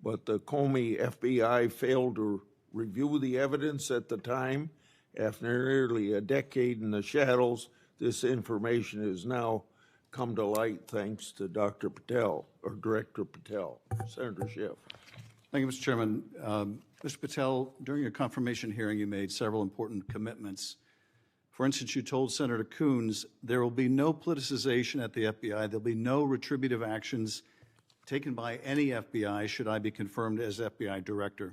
But the Comey FBI failed to review the evidence at the time. After nearly a decade in the shadows, this information has now come to light thanks to Dr. Patel, or Director Patel. Senator Schiff. Thank you, Mr. Chairman. Mr. Patel, during your confirmation hearing, you made several important commitments. For instance, you told Senator Coons there will be no politicization at the FBI. There'll be no retributive actions taken by any FBI should I be confirmed as FBI director.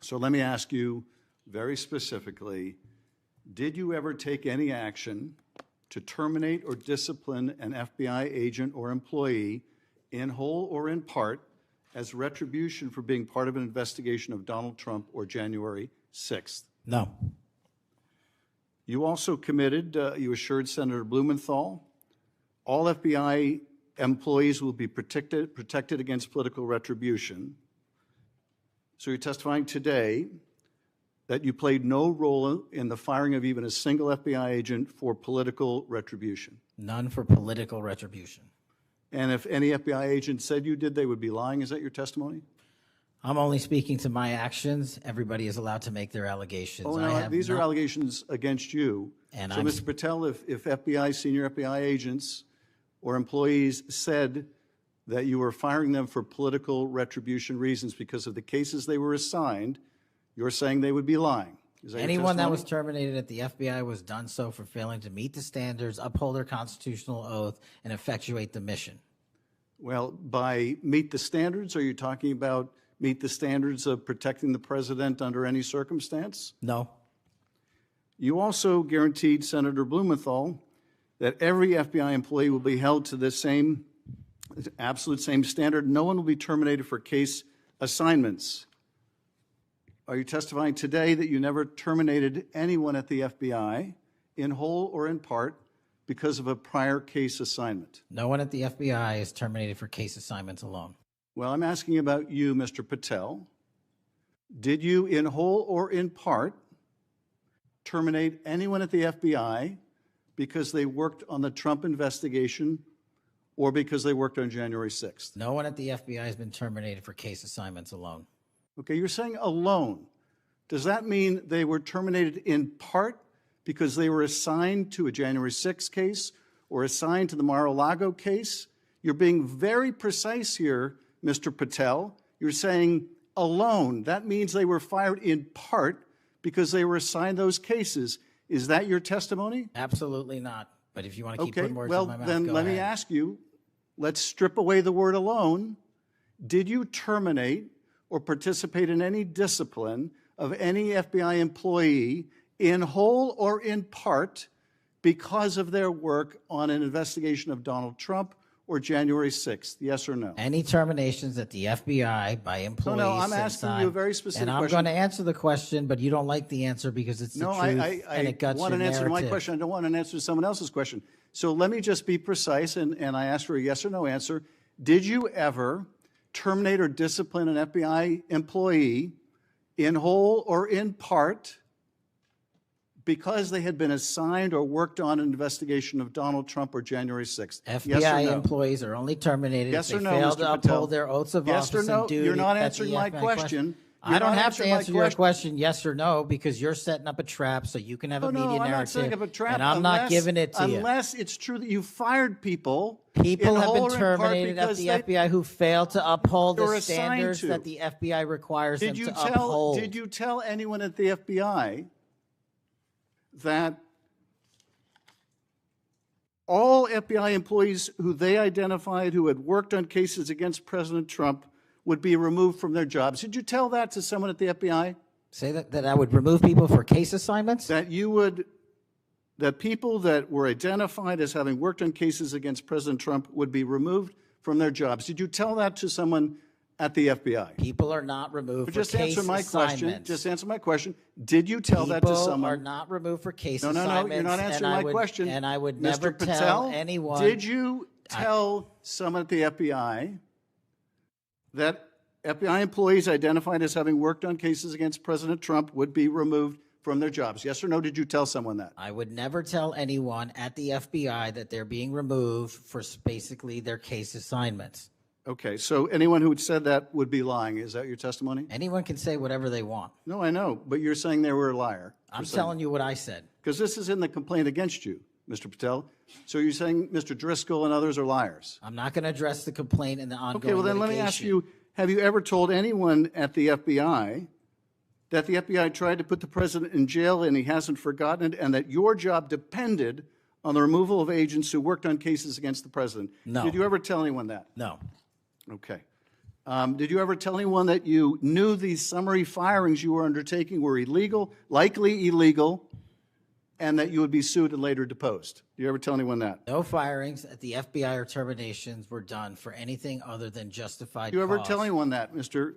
So let me ask you very specifically, did you ever take any action to terminate or discipline an FBI agent or employee in whole or in part as retribution for being part of an investigation of Donald Trump or January 6th? No. You also committed, you assured Senator Blumenthal, all FBI employees will be protected against political retribution. So you're testifying today that you played no role in the firing of even a single FBI agent for political retribution. None for political retribution. And if any FBI agent said you did, they would be lying. Is that your testimony? I'm only speaking to my actions. Everybody is allowed to make their allegations. Oh, I no, have these are not- allegations against you. And So, I'm- Mr. Patel, if FBI, senior FBI agents or employees said that you were firing them for political retribution reasons because of the cases they were assigned, you're saying they would be lying. Is that your Anyone that was testimony? terminated at the FBI was done so for failing to meet the standards, uphold their constitutional oath, and effectuate the mission. Well, by meet the standards, are you talking about meet the standards of protecting the president under any circumstance? No. You also guaranteed Senator Blumenthal that every FBI employee will be held to the same, absolute same standard. No one will be terminated for case assignments. Are you testifying today that you never terminated anyone at the FBI, in whole or in part, because of a prior case assignment? No one at the FBI is terminated for case assignments alone. Well, I'm asking about you, Mr. Patel. Did you, in whole or in part, terminate anyone at the FBI because they worked on the Trump investigation or because they worked on January 6th? No one at the FBI has been terminated for case assignments alone. Okay, you're saying alone. Does that mean they were terminated in part because they were assigned to a January 6th case or assigned to the Mar-a-Lago case? You're being very precise here, Mr. Patel. You're saying alone. That means they were fired in part because they were assigned those cases. Is that your testimony? Absolutely not. But if you want to keep Okay, putting words well, in my mouth, then go let me ahead. ask you, let's strip away the word alone. Did you terminate or participate in any discipline of any FBI employee in whole or in part because of their work on an investigation of Donald Trump or January 6th? Yes or no? Any terminations at the FBI by employees. No, I'm since asking I'm- you a very specific And I'm question. going to answer the question, but you don't like the answer because it's the No, truth I and it guts want your an answer to my narrative. question. I don't want an answer to someone else's question. So let me just be precise, and I ask for a yes or no answer. Did you ever terminate or discipline an FBI employee in whole or in part because they had been assigned or worked on an investigation of Donald Trump or January 6th? FBI yes or no? employees are only terminated Yes if or they no, fail Mr. to Patel? uphold their oaths of Yes or office no? and duty. You're not at the answering my FBI question. I You're don't not have to answering my answer your question. question yes or no because you're setting up a trap so you can have a Oh, media no, I'm not narrative. setting up a trap. And I'm not giving it to you. Unless it's true that you fired people. People in have whole been or in part terminated at because the they- FBI who failed to uphold they were the assigned standards to. that the FBI requires them Did you to tell? uphold. Did you tell anyone at the FBI that all FBI employees who they identified who had worked on cases against President Trump would be removed from their jobs? Did you tell that to someone at the FBI? Say that I would remove people for case assignments? That you would, that people that were identified as having worked on cases against President Trump would be removed from their jobs? Did you tell that to someone at the FBI? People are not removed But for just case answer my question. assignments. Just answer my question. Did you tell that to People someone? are not removed for case No, assignments. you're not and answering I my would- question. And I would Mr. never Patel, tell anyone. Did you tell someone at the FBI that FBI employees identified as having worked on cases against President Trump would be removed from their jobs? Yes or no? Did you tell someone that? I would never tell anyone at the FBI that they're being removed for basically their case assignments. Okay, so anyone who said that would be lying. Is that your testimony? Anyone can say whatever they want. No, I know, but you're saying they were a liar. I'm telling you what I said. Because this is in the complaint against you, Mr. Patel. So you're saying Mr. Driscoll and others are liars? I'm not going to address the complaint and the ongoing Okay, well then let me ask litigation. you, have you ever told anyone at the FBI that the FBI tried to put the president in jail and he hasn't forgotten it, and that your job depended on the removal of agents who worked on cases against the president? No. Did you ever tell anyone that? No. Okay. Did you ever tell anyone that you knew these summary firings you were undertaking were illegal, likely illegal, and that you would be sued and later deposed? Did you ever tell anyone that? No firings at the FBI or terminations were done for anything other than justified Did you ever cause. tell anyone that, Mr.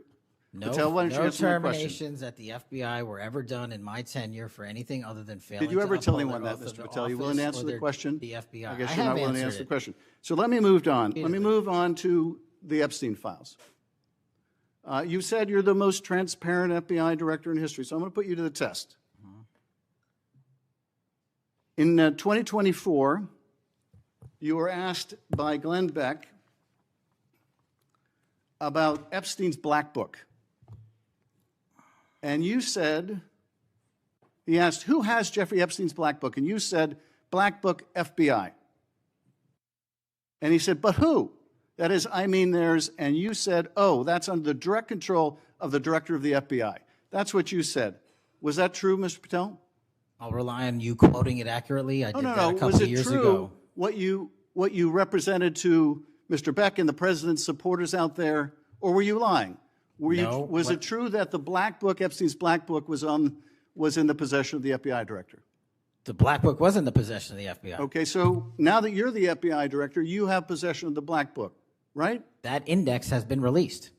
No, Patel? Why don't you no answer my question? terminations at the FBI were ever done in my tenure for anything other than failing Did you ever to tell uphold anyone their that, oath of Mr. Patel? You willing to office answer or the their- question? The FBI. I guess I you're have not willing to answered answer the it. question. So let me move on. Let me Easily. move on to the Epstein files. You said you're the most transparent FBI director in history, so I'm going to put you to the test. In 2024, you were asked by Glenn Beck about Epstein's black book. And you said, he asked, who has Jeffrey Epstein's black book? And you said, black book, FBI. And he said, but who? That is, I mean, there's, and you said, oh, that's under the direct control of the director of the FBI. That's what you said. Was that true, Mr. Patel? I'll rely on you quoting it accurately. I did that a couple of years ago. Was it true what you represented to Mr. Beck and the president's supporters out there, or were you lying? Was it true that the black book, Epstein's black book, was in the possession of the FBI director? The black book was in the possession of the FBI. Okay, so now that you're the FBI director, you have possession of the black book, right? That index has been released.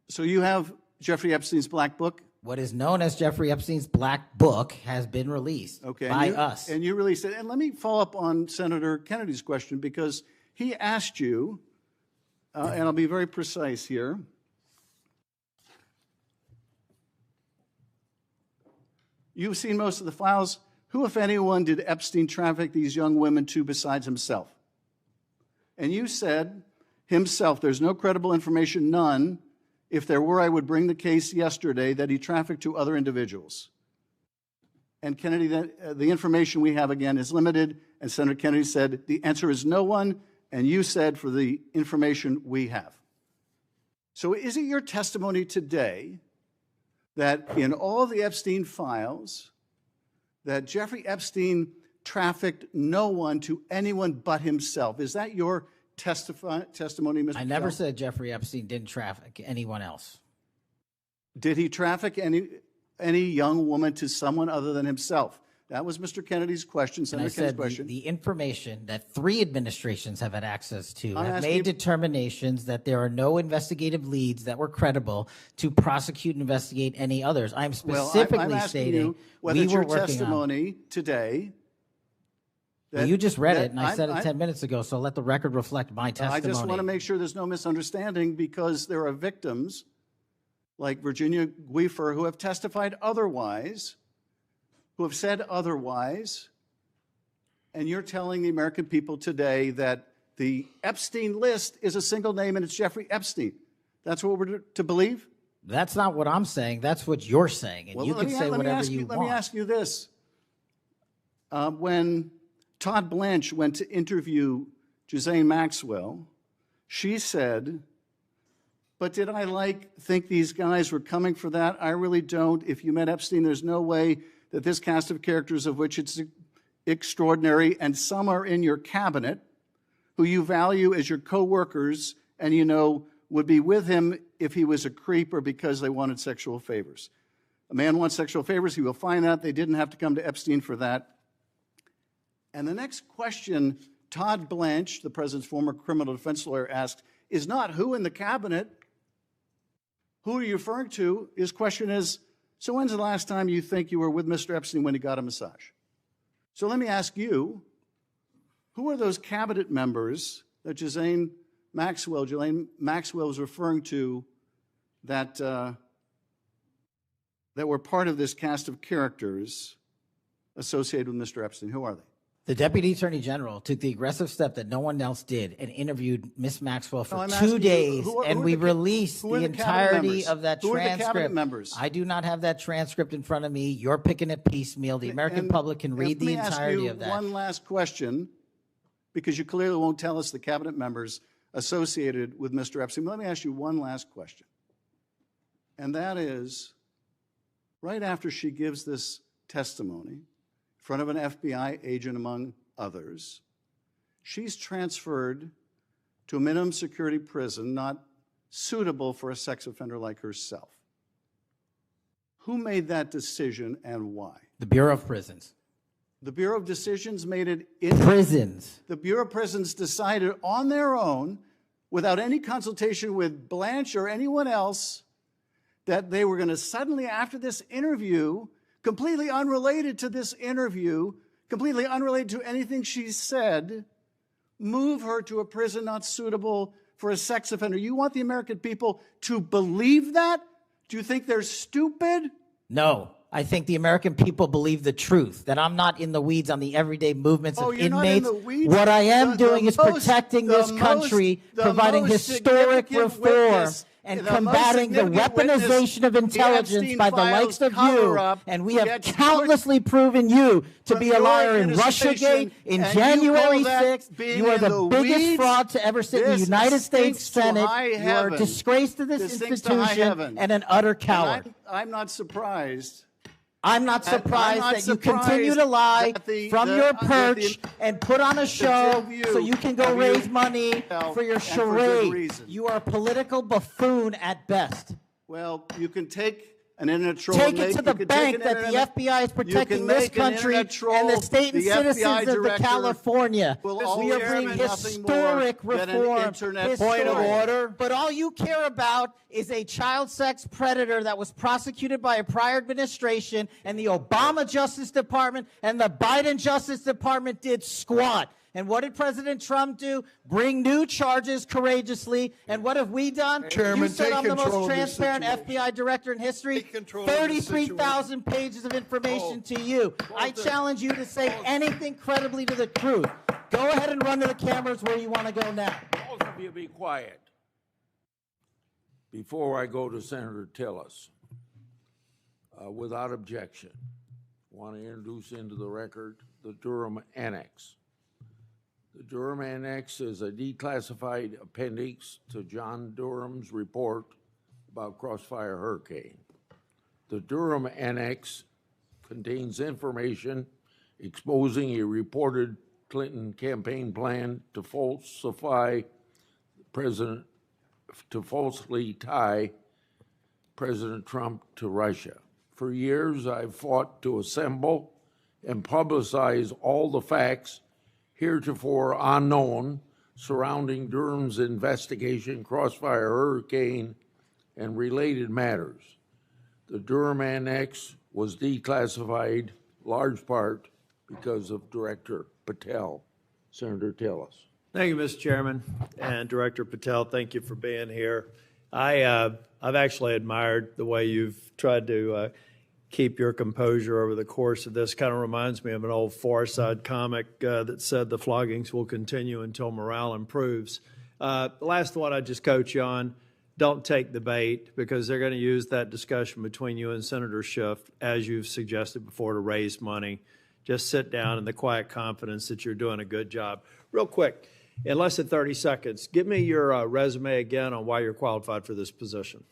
So you have Jeffrey Epstein's black book? What is known as Jeffrey Epstein's black book has been released by us. And you released it. And let me follow up on Senator Kennedy's question, because he asked you, and I'll be very precise here. You've seen most of the files. Who, if anyone, did Epstein traffic these young women to besides himself? And you said, himself. There's no credible information, none. If there were, I would bring the case yesterday that he trafficked to other individuals. And Kennedy, the information we have, again, is limited. And Senator Kennedy said, the answer is no one. And you said, for the information we have. So is it your testimony today that in all the Epstein files, that Jeffrey Epstein trafficked no one to anyone but himself? Is that your testimony, Mr. I never said Jeffrey Epstein didn't traffic anyone else. Did he traffic any young woman to someone other than himself? That was Mr. Kennedy's question, Senator Kennedy's question. The information that 3 administrations have had access to have made determinations that there are no investigative leads that were credible to prosecute and investigate any others. I'm specifically stating whether it's your testimony today. Well, you just read it, and I said it 10 minutes ago, so let the record reflect my testimony. I just want to make sure there's no misunderstanding, because there are victims like Virginia Guifer who have testified otherwise, who have said otherwise, and you're telling the American people today that the Epstein list is a single name and it's Jeffrey Epstein. That's what we're to believe? That's not what I'm saying. That's what you're saying, and you can say whatever you want. Let me ask you this. When Todd Blanche went to interview Ghislaine Maxwell, she said, but did I think these guys were coming for that? I really don't. If you met Epstein, there's no way that this cast of characters, of which it's extraordinary, and some are in your cabinet, who you value as your co-workers, and you know would be with him if he was a creep or because they wanted sexual favors. A man wants sexual favors, he will find that. They didn't have to come to Epstein for that. And the next question Todd Blanche, the president's former criminal defense lawyer, asked is not who in the cabinet, who are you referring to? His question is, so when's the last time you think you were with Mr. Epstein when he got a massage? So let me ask you, who are those cabinet members that Ghislaine Maxwell was referring to that, that were part of this cast of characters associated with Mr. Epstein? Who are they? The Deputy Attorney General took the aggressive step that no one else did and interviewed Ms. Maxwell for 2 days, and we released the entirety of that transcript. Who are the cabinet members? I do not have that transcript in front of me. You're picking it piecemeal. The American public can read the entirety of that. One last question, because you clearly won't tell us the cabinet members associated with Mr. Epstein. Let me ask you one last question. And that is, right after she gives this testimony, in front of an FBI agent, among others, she's transferred to a minimum security prison not suitable for a sex offender like herself. Who made that decision and why? The Bureau of Prisons. The Bureau of Decisions made it in prisons. The Bureau of Prisons decided on their own, without any consultation with Blanche or anyone else, that they were going to suddenly, after this interview, completely unrelated to this interview, completely unrelated to anything she said, move her to a prison not suitable for a sex offender. You want the American people to believe that? Do you think they're stupid? No. I think the American people believe the truth, that I'm not in the weeds on the everyday movements of inmates. Not in the weeds? What I am doing is protecting this country, providing historic reform and The most combating the significant witness, weaponization of the intelligence Epstein by the files likes of you, cover-up, and we have gets countlessly proven you to from be a your liar in administration, Russiagate, in and you January call that 6th. being You are in the the biggest weeds? fraud to ever sit in the This United States stinks to Senate. high You are a heaven. disgrace to this This stinks to high institution heaven. and an utter And coward. I'm not surprised. I'm not surprised not that you continue to surprised lie that from your perch and put on a show two of you so you can go have raise you money for your and for good charade. reason. You are a political buffoon at best. Well, you can take an internet troll. Take and it to make- the you can bank take an that the internet- FBI is you protecting can this make an country internet troll, and the state and the citizens FBI of the director California. will We always are bringing be nothing more historic than an reform. internet Point of Historic. order. But all you care about is a child sex predator that was prosecuted by a prior administration, and the Obama Justice Department and the Biden Justice Department did squat. And what did President Trump do? Bring new charges courageously. And what have we done? Chairman, You said take I'm the control most of your transparent situation. FBI director in history. Take control of your 33,000 pages of information to you. I challenge you to say anything credibly to the truth. Go ahead and run to the cameras where you want to go now. Both of you be quiet. Before I go to Senator Tillis, without objection, want to introduce into the record the Durham Annex. The Durham Annex is a declassified appendix to John Durham's report about Crossfire Hurricane. The Durham Annex contains information exposing a reported Clinton campaign plan to falsely tie President Trump to Russia. For years, I've fought to assemble and publicize all the facts heretofore unknown surrounding Durham's investigation, Crossfire Hurricane, and related matters. The Durham Annex was declassified large part because of Director Patel. Senator Tillis. Thank you, Mr. Chairman. And Director Patel, thank you for being here. I've actually admired the way you've tried to keep your composure over the course of this. Kind of reminds me of an old Far Side comic that said the floggings will continue until morale improves. The last one I just coach you on, don't take the bait, because they're going to use that discussion between you and Senator Schiff, as you've suggested before, to raise money. Just sit down in the quiet confidence that you're doing a good job. Real quick, in less than 30 seconds, give me your resume again on why you're qualified for this position.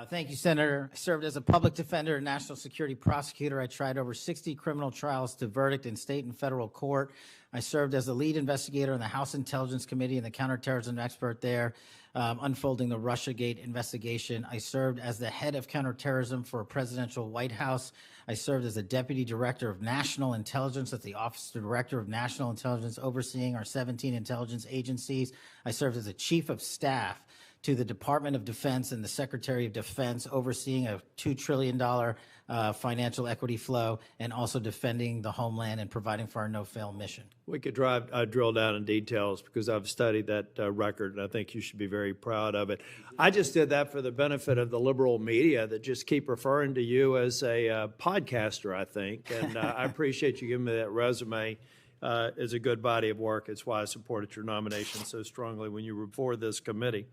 Thank you, Senator. I served as a public defender and national security prosecutor. I tried over 60 criminal trials to verdict in state and federal court. I served as the lead investigator in the House Intelligence Committee and the counterterrorism expert there, unfolding the Russiagate investigation. I served as the head of counterterrorism for a presidential White House. I served as a deputy director of national intelligence at the Office of Director of National Intelligence, overseeing our 17 intelligence agencies. I served as a chief of staff to the Department of Defense and the Secretary of Defense, overseeing a $2 trillion financial equity flow, and also defending the homeland and providing for our no-fail mission. We could drill down in details, because I've studied that record, and I think you should be very proud of it. I just did that for the benefit of the liberal media that just keep referring to you as a podcaster, I think, and I appreciate you giving me that resume. It's a good body of work. It's why I supported your nomination so strongly when you were before this committee.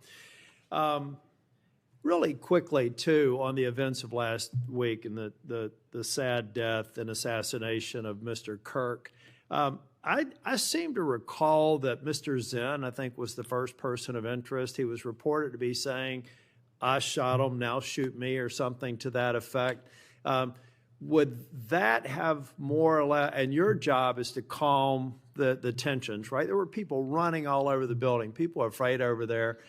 Really quickly, too, on the events of last week and the sad death and assassination of Mr. Kirk, I seem to recall that Mr. Zen, I think, was the first person of interest. He was reported to be saying, "I shot him, now shoot me," or something to that effect. Would that have more or less, and your job is to calm the tensions, right? There were people running all over the building. People are afraid over there.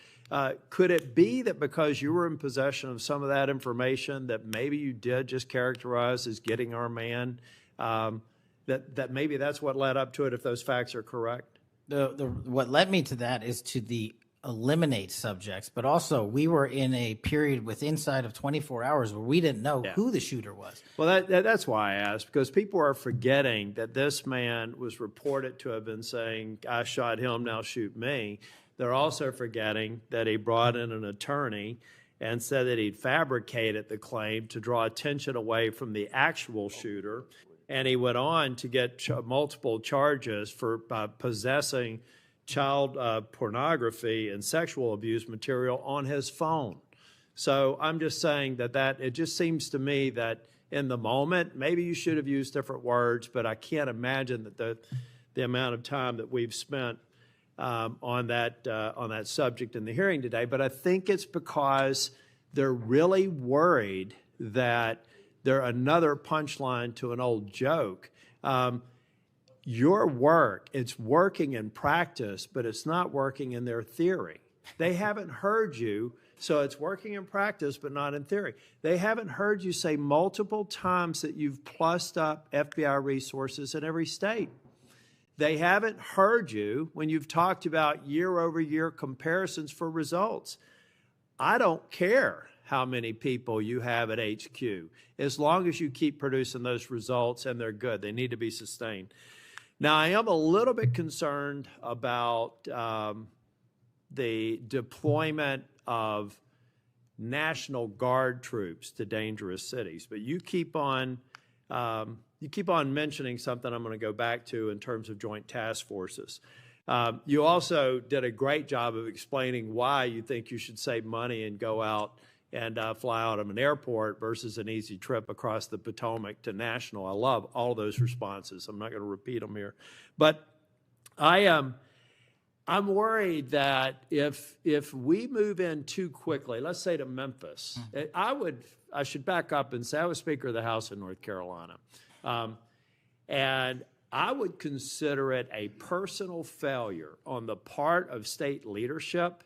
Could it be that because you were in possession of some of that information that maybe you did just characterize as getting our man, that maybe that's what led up to it, if those facts are correct? What led me to that is to eliminate subjects, but also we were in a period inside of 24 hours where we didn't know who the shooter was. Well, that's why I asked, because people are forgetting that this man was reported to have been saying, "I shot him, now shoot me." They're also forgetting that he brought in an attorney and said that he'd fabricated the claim to draw attention away from the actual shooter. And he went on to get multiple charges for possessing child pornography and sexual abuse material on his phone. So I'm just saying that it just seems to me that in the moment, maybe you should have used different words, but I can't imagine that the amount of time that we've spent on that subject in the hearing today. But I think it's because they're really worried that they're another punchline to an old joke. Your work, it's working in practice, but it's not working in their theory. They haven't heard you, so it's working in practice, but not in theory. They haven't heard you say multiple times that you've plussed up FBI resources in every state. They haven't heard you when you've talked about year-over-year comparisons for results. I don't care how many people you have at HQ, as long as you keep producing those results and they're good. They need to be sustained. Now, I am a little bit concerned about the deployment of National Guard troops to dangerous cities, but you keep on mentioning something I'm going to go back to in terms of joint task forces. You also did a great job of explaining why you think you should save money and go out and fly out of an airport versus an easy trip across the Potomac to National. I love all those responses. I'm not going to repeat them here. But I'm worried that if we move in too quickly, let's say to Memphis, I should back up and say I was Speaker of the House in North Carolina. And I would consider it a personal failure on the part of state leadership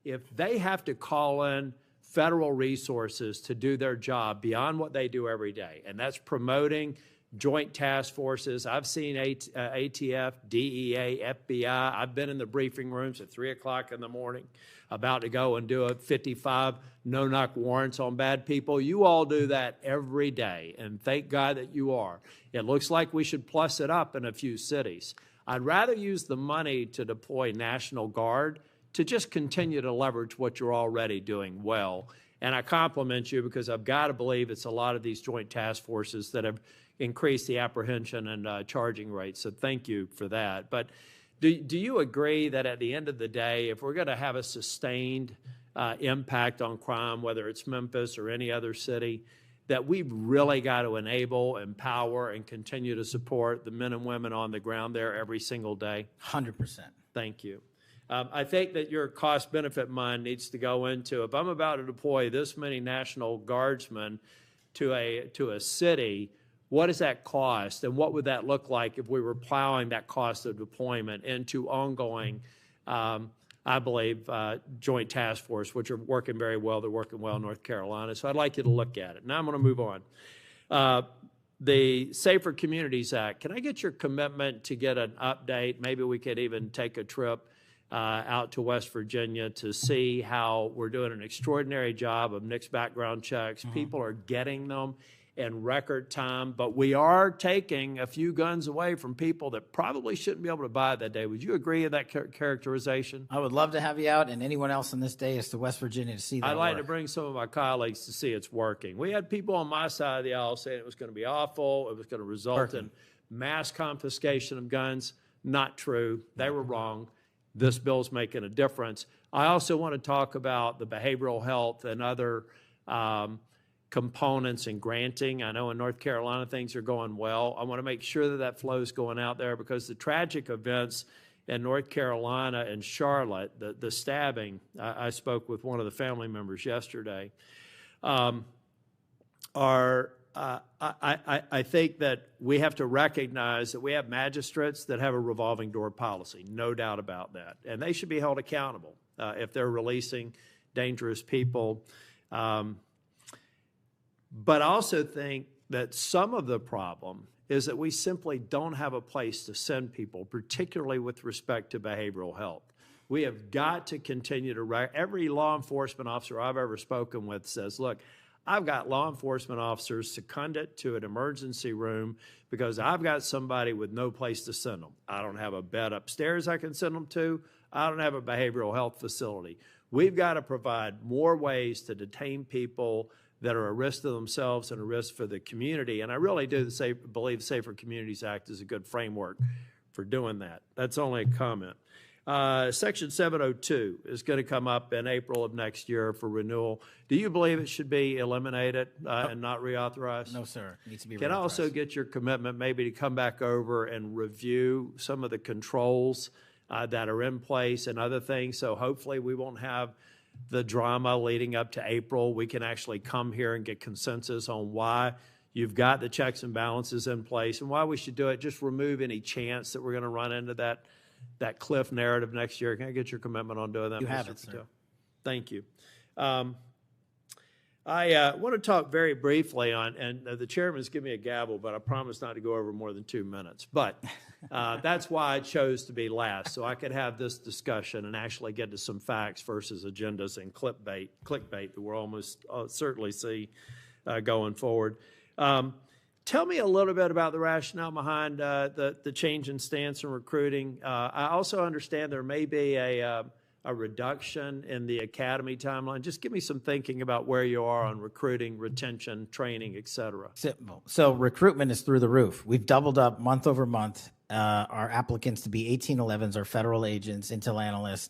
if they have to call in federal resources to do their job beyond what they do every day. And that's promoting joint task forces. I've seen ATF, DEA, FBI. I've been in the briefing rooms at 3 o'clock in the morning about to go and do a 55 no-knock warrants on bad people. You all do that every day, and thank God that you are. It looks like we should plus it up in a few cities. I'd rather use the money to deploy National Guard to just continue to leverage what you're already doing well. And I compliment you because I've got to believe it's a lot of these joint task forces that have increased the apprehension and charging rates. So thank you for that. But do you agree that at the end of the day, if we're going to have a sustained impact on crime, whether it's Memphis or any other city, that we've really got to enable, empower, and continue to support the men and women on the ground there every single day? 100%. Thank you. I think that your cost-benefit mind needs to go into, if I'm about to deploy this many National Guardsmen to a city, what does that cost, and what would that look like if we were plowing that cost of deployment into ongoing, I believe, joint task force, which are working very well. They're working well in North Carolina. So I'd like you to look at it. Now I'm going to move on. The Safer Communities Act, can I get your commitment to get an update? Maybe we could even take a trip out to West Virginia to see how we're doing an extraordinary job of NICS background checks. People are getting them in record time, but we are taking a few guns away from people that probably shouldn't be able to buy that day. Would you agree with that characterization? I would love to have you out and anyone else on this day is to West Virginia to see that I'd like work. to bring some of my colleagues to see it's working. We had people on my side of the aisle saying it was going to be awful, it was going to result in mass confiscation of guns. Not true. They were wrong. This bill's making a difference. I also want to talk about the behavioral health and other components in granting. I know in North Carolina things are going well. I want to make sure that that flow is going out there because the tragic events in North Carolina and Charlotte, the stabbing, I spoke with one of the family members yesterday, I think that we have to recognize that we have magistrates that have a revolving door policy, no doubt about that. And they should be held accountable if they're releasing dangerous people. But I also think that some of the problem is that we simply don't have a place to send people, particularly with respect to behavioral health. We have got to continue to, every law enforcement officer I've ever spoken with says, look, I've got law enforcement officers seconded to an emergency room because I've got somebody with no place to send them. I don't have a bed upstairs I can send them to. I don't have a behavioral health facility. We've got to provide more ways to detain people that are a risk to themselves and a risk for the community. And I really do believe Safer Communities Act is a good framework for doing that. That's only a comment. Section 702 is going to come up in April of next year for renewal. Do you believe it should be eliminated and not reauthorized? No, sir. It needs to be Can I also reauthorized. get your commitment maybe to come back over and review some of the controls that are in place and other things? So hopefully we won't have the drama leading up to April. We can actually come here and get consensus on why you've got the checks and balances in place and why we should do it. Just remove any chance that we're going to run into that cliff narrative next year. Can I get your commitment on doing that? You have Mr. it, sir. Patel? Thank you. I want to talk very briefly on, and the chairman's given me a gavel, but I promise not to go over more than 2 minutes. But that's why I chose to be last, so I could have this discussion and actually get to some facts versus agendas and clickbait that we'll almost certainly see going forward. Tell me a little bit about the rationale behind the change in stance in recruiting. I also understand there may be a reduction in the academy timeline. Just give me some thinking about where you are on recruiting, retention, training, et cetera. Simple. So recruitment is through the roof. We've doubled up month over month our applicants to be 1811s, our federal agents, intel analysts.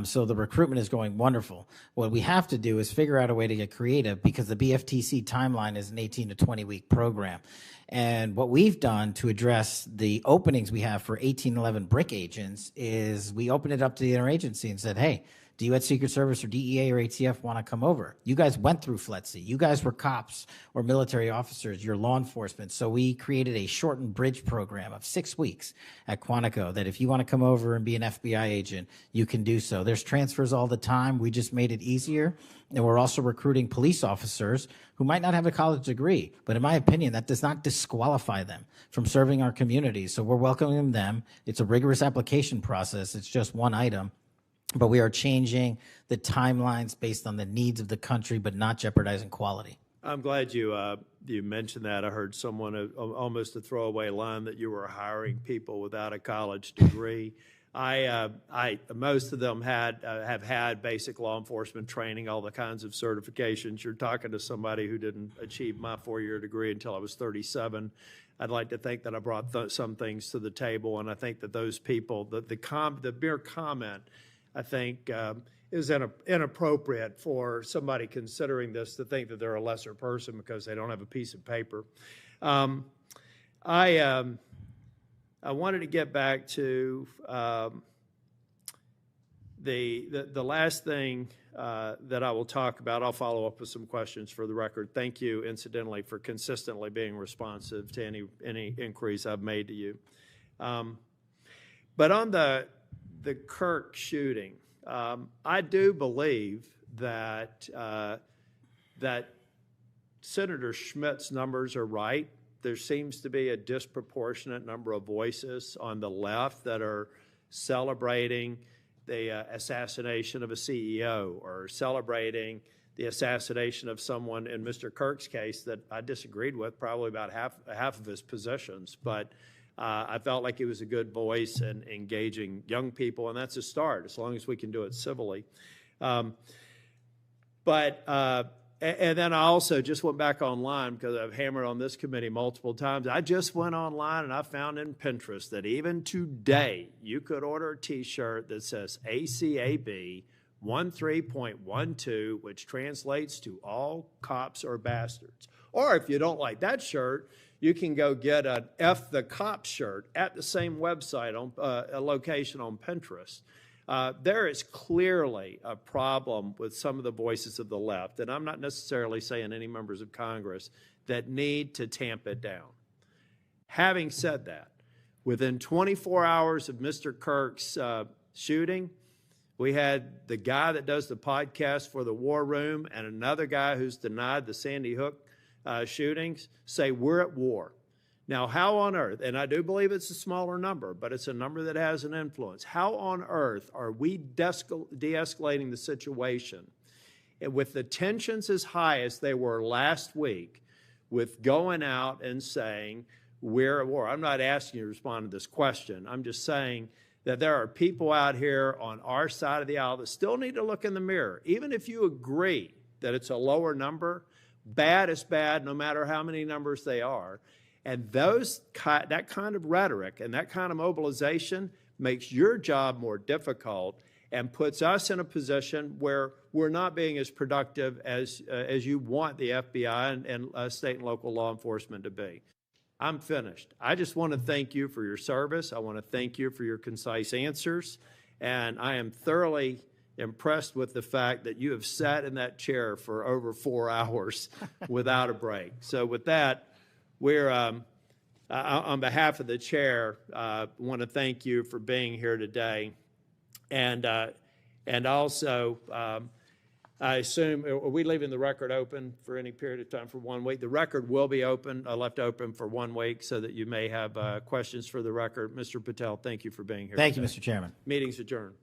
So the recruitment is going wonderful. What we have to do is figure out a way to get creative because the BFTC timeline is an 18 to 20 week program. And what we've done to address the openings we have for 1811 BRIC agents is we opened it up to the interagency and said, hey, do you at Secret Service or DEA or ATF want to come over? You guys went through FLETC. You guys were cops or military officers. You're law enforcement. So we created a shortened bridge program of 6 weeks at Quantico that if you want to come over and be an FBI agent, you can do so. There's transfers all the time. We just made it easier. And we're also recruiting police officers who might not have a college degree. But in my opinion, that does not disqualify them from serving our community. So we're welcoming them. It's a rigorous application process. It's just one item. But we are changing the timelines based on the needs of the country, but not jeopardizing quality. I'm glad you mentioned that. I heard someone almost a throwaway line that you were hiring people without a college degree. Most of them have had basic law enforcement training, all the kinds of certifications. You're talking to somebody who didn't achieve my 4-year degree until I was 37. I'd like to think that I brought some things to the table, and I think that those people, the mere comment, I think is inappropriate for somebody considering this to think that they're a lesser person because they don't have a piece of paper. I wanted to get back to the last thing that I will talk about. I'll follow up with some questions for the record. Thank you, incidentally, for consistently being responsive to any inquiries I've made to you. But on the Kirk shooting, I do believe that Senator Schmitt's numbers are right. There seems to be a disproportionate number of voices on the left that are celebrating the assassination of a CEO or celebrating the assassination of someone in Mr. Kirk's case that I disagreed with probably about half of his positions. But I felt like he was a good voice in engaging young people, and that's a start, as long as we can do it civilly. And then I also just went back online because I've hammered on this committee multiple times. I just went online and I found in Pinterest that even today you could order a T-shirt that says ACAB 13.12, which translates to all cops are bastards. Or if you don't like that shirt, you can go get an F the Cop shirt at the same website on a location on Pinterest. There is clearly a problem with some of the voices of the left, and I'm not necessarily saying any members of Congress, that need to tamp it down. Having said that, within 24 hours of Mr. Kirk's shooting, we had the guy that does the podcast for the War Room and another guy who's denied the Sandy Hook shootings say we're at war. Now, how on earth, and I do believe it's a smaller number, but it's a number that has an influence, how on earth are we de-escalating the situation with the tensions as high as they were last week with going out and saying we're at war? I'm not asking you to respond to this question. I'm just saying that there are people out here on our side of the aisle that still need to look in the mirror. Even if you agree that it's a lower number, bad is bad no matter how many numbers they are. And that kind of rhetoric and that kind of mobilization makes your job more difficult and puts us in a position where we're not being as productive as you want the FBI and state and local law enforcement to be. I'm finished. I just want to thank you for your service. I want to thank you for your concise answers. And I am thoroughly impressed with the fact that you have sat in that chair for over 4 hours without a break. So with that, we're, on behalf of the chair, want to thank you for being here today. And also, I assume, are we leaving the record open for any period of time for 1 week? The record will be open, left open for 1 week so that you may have questions for the record. Mr. Patel, thank you for being here. Thank you, Mr. Chairman. Meeting's adjourned.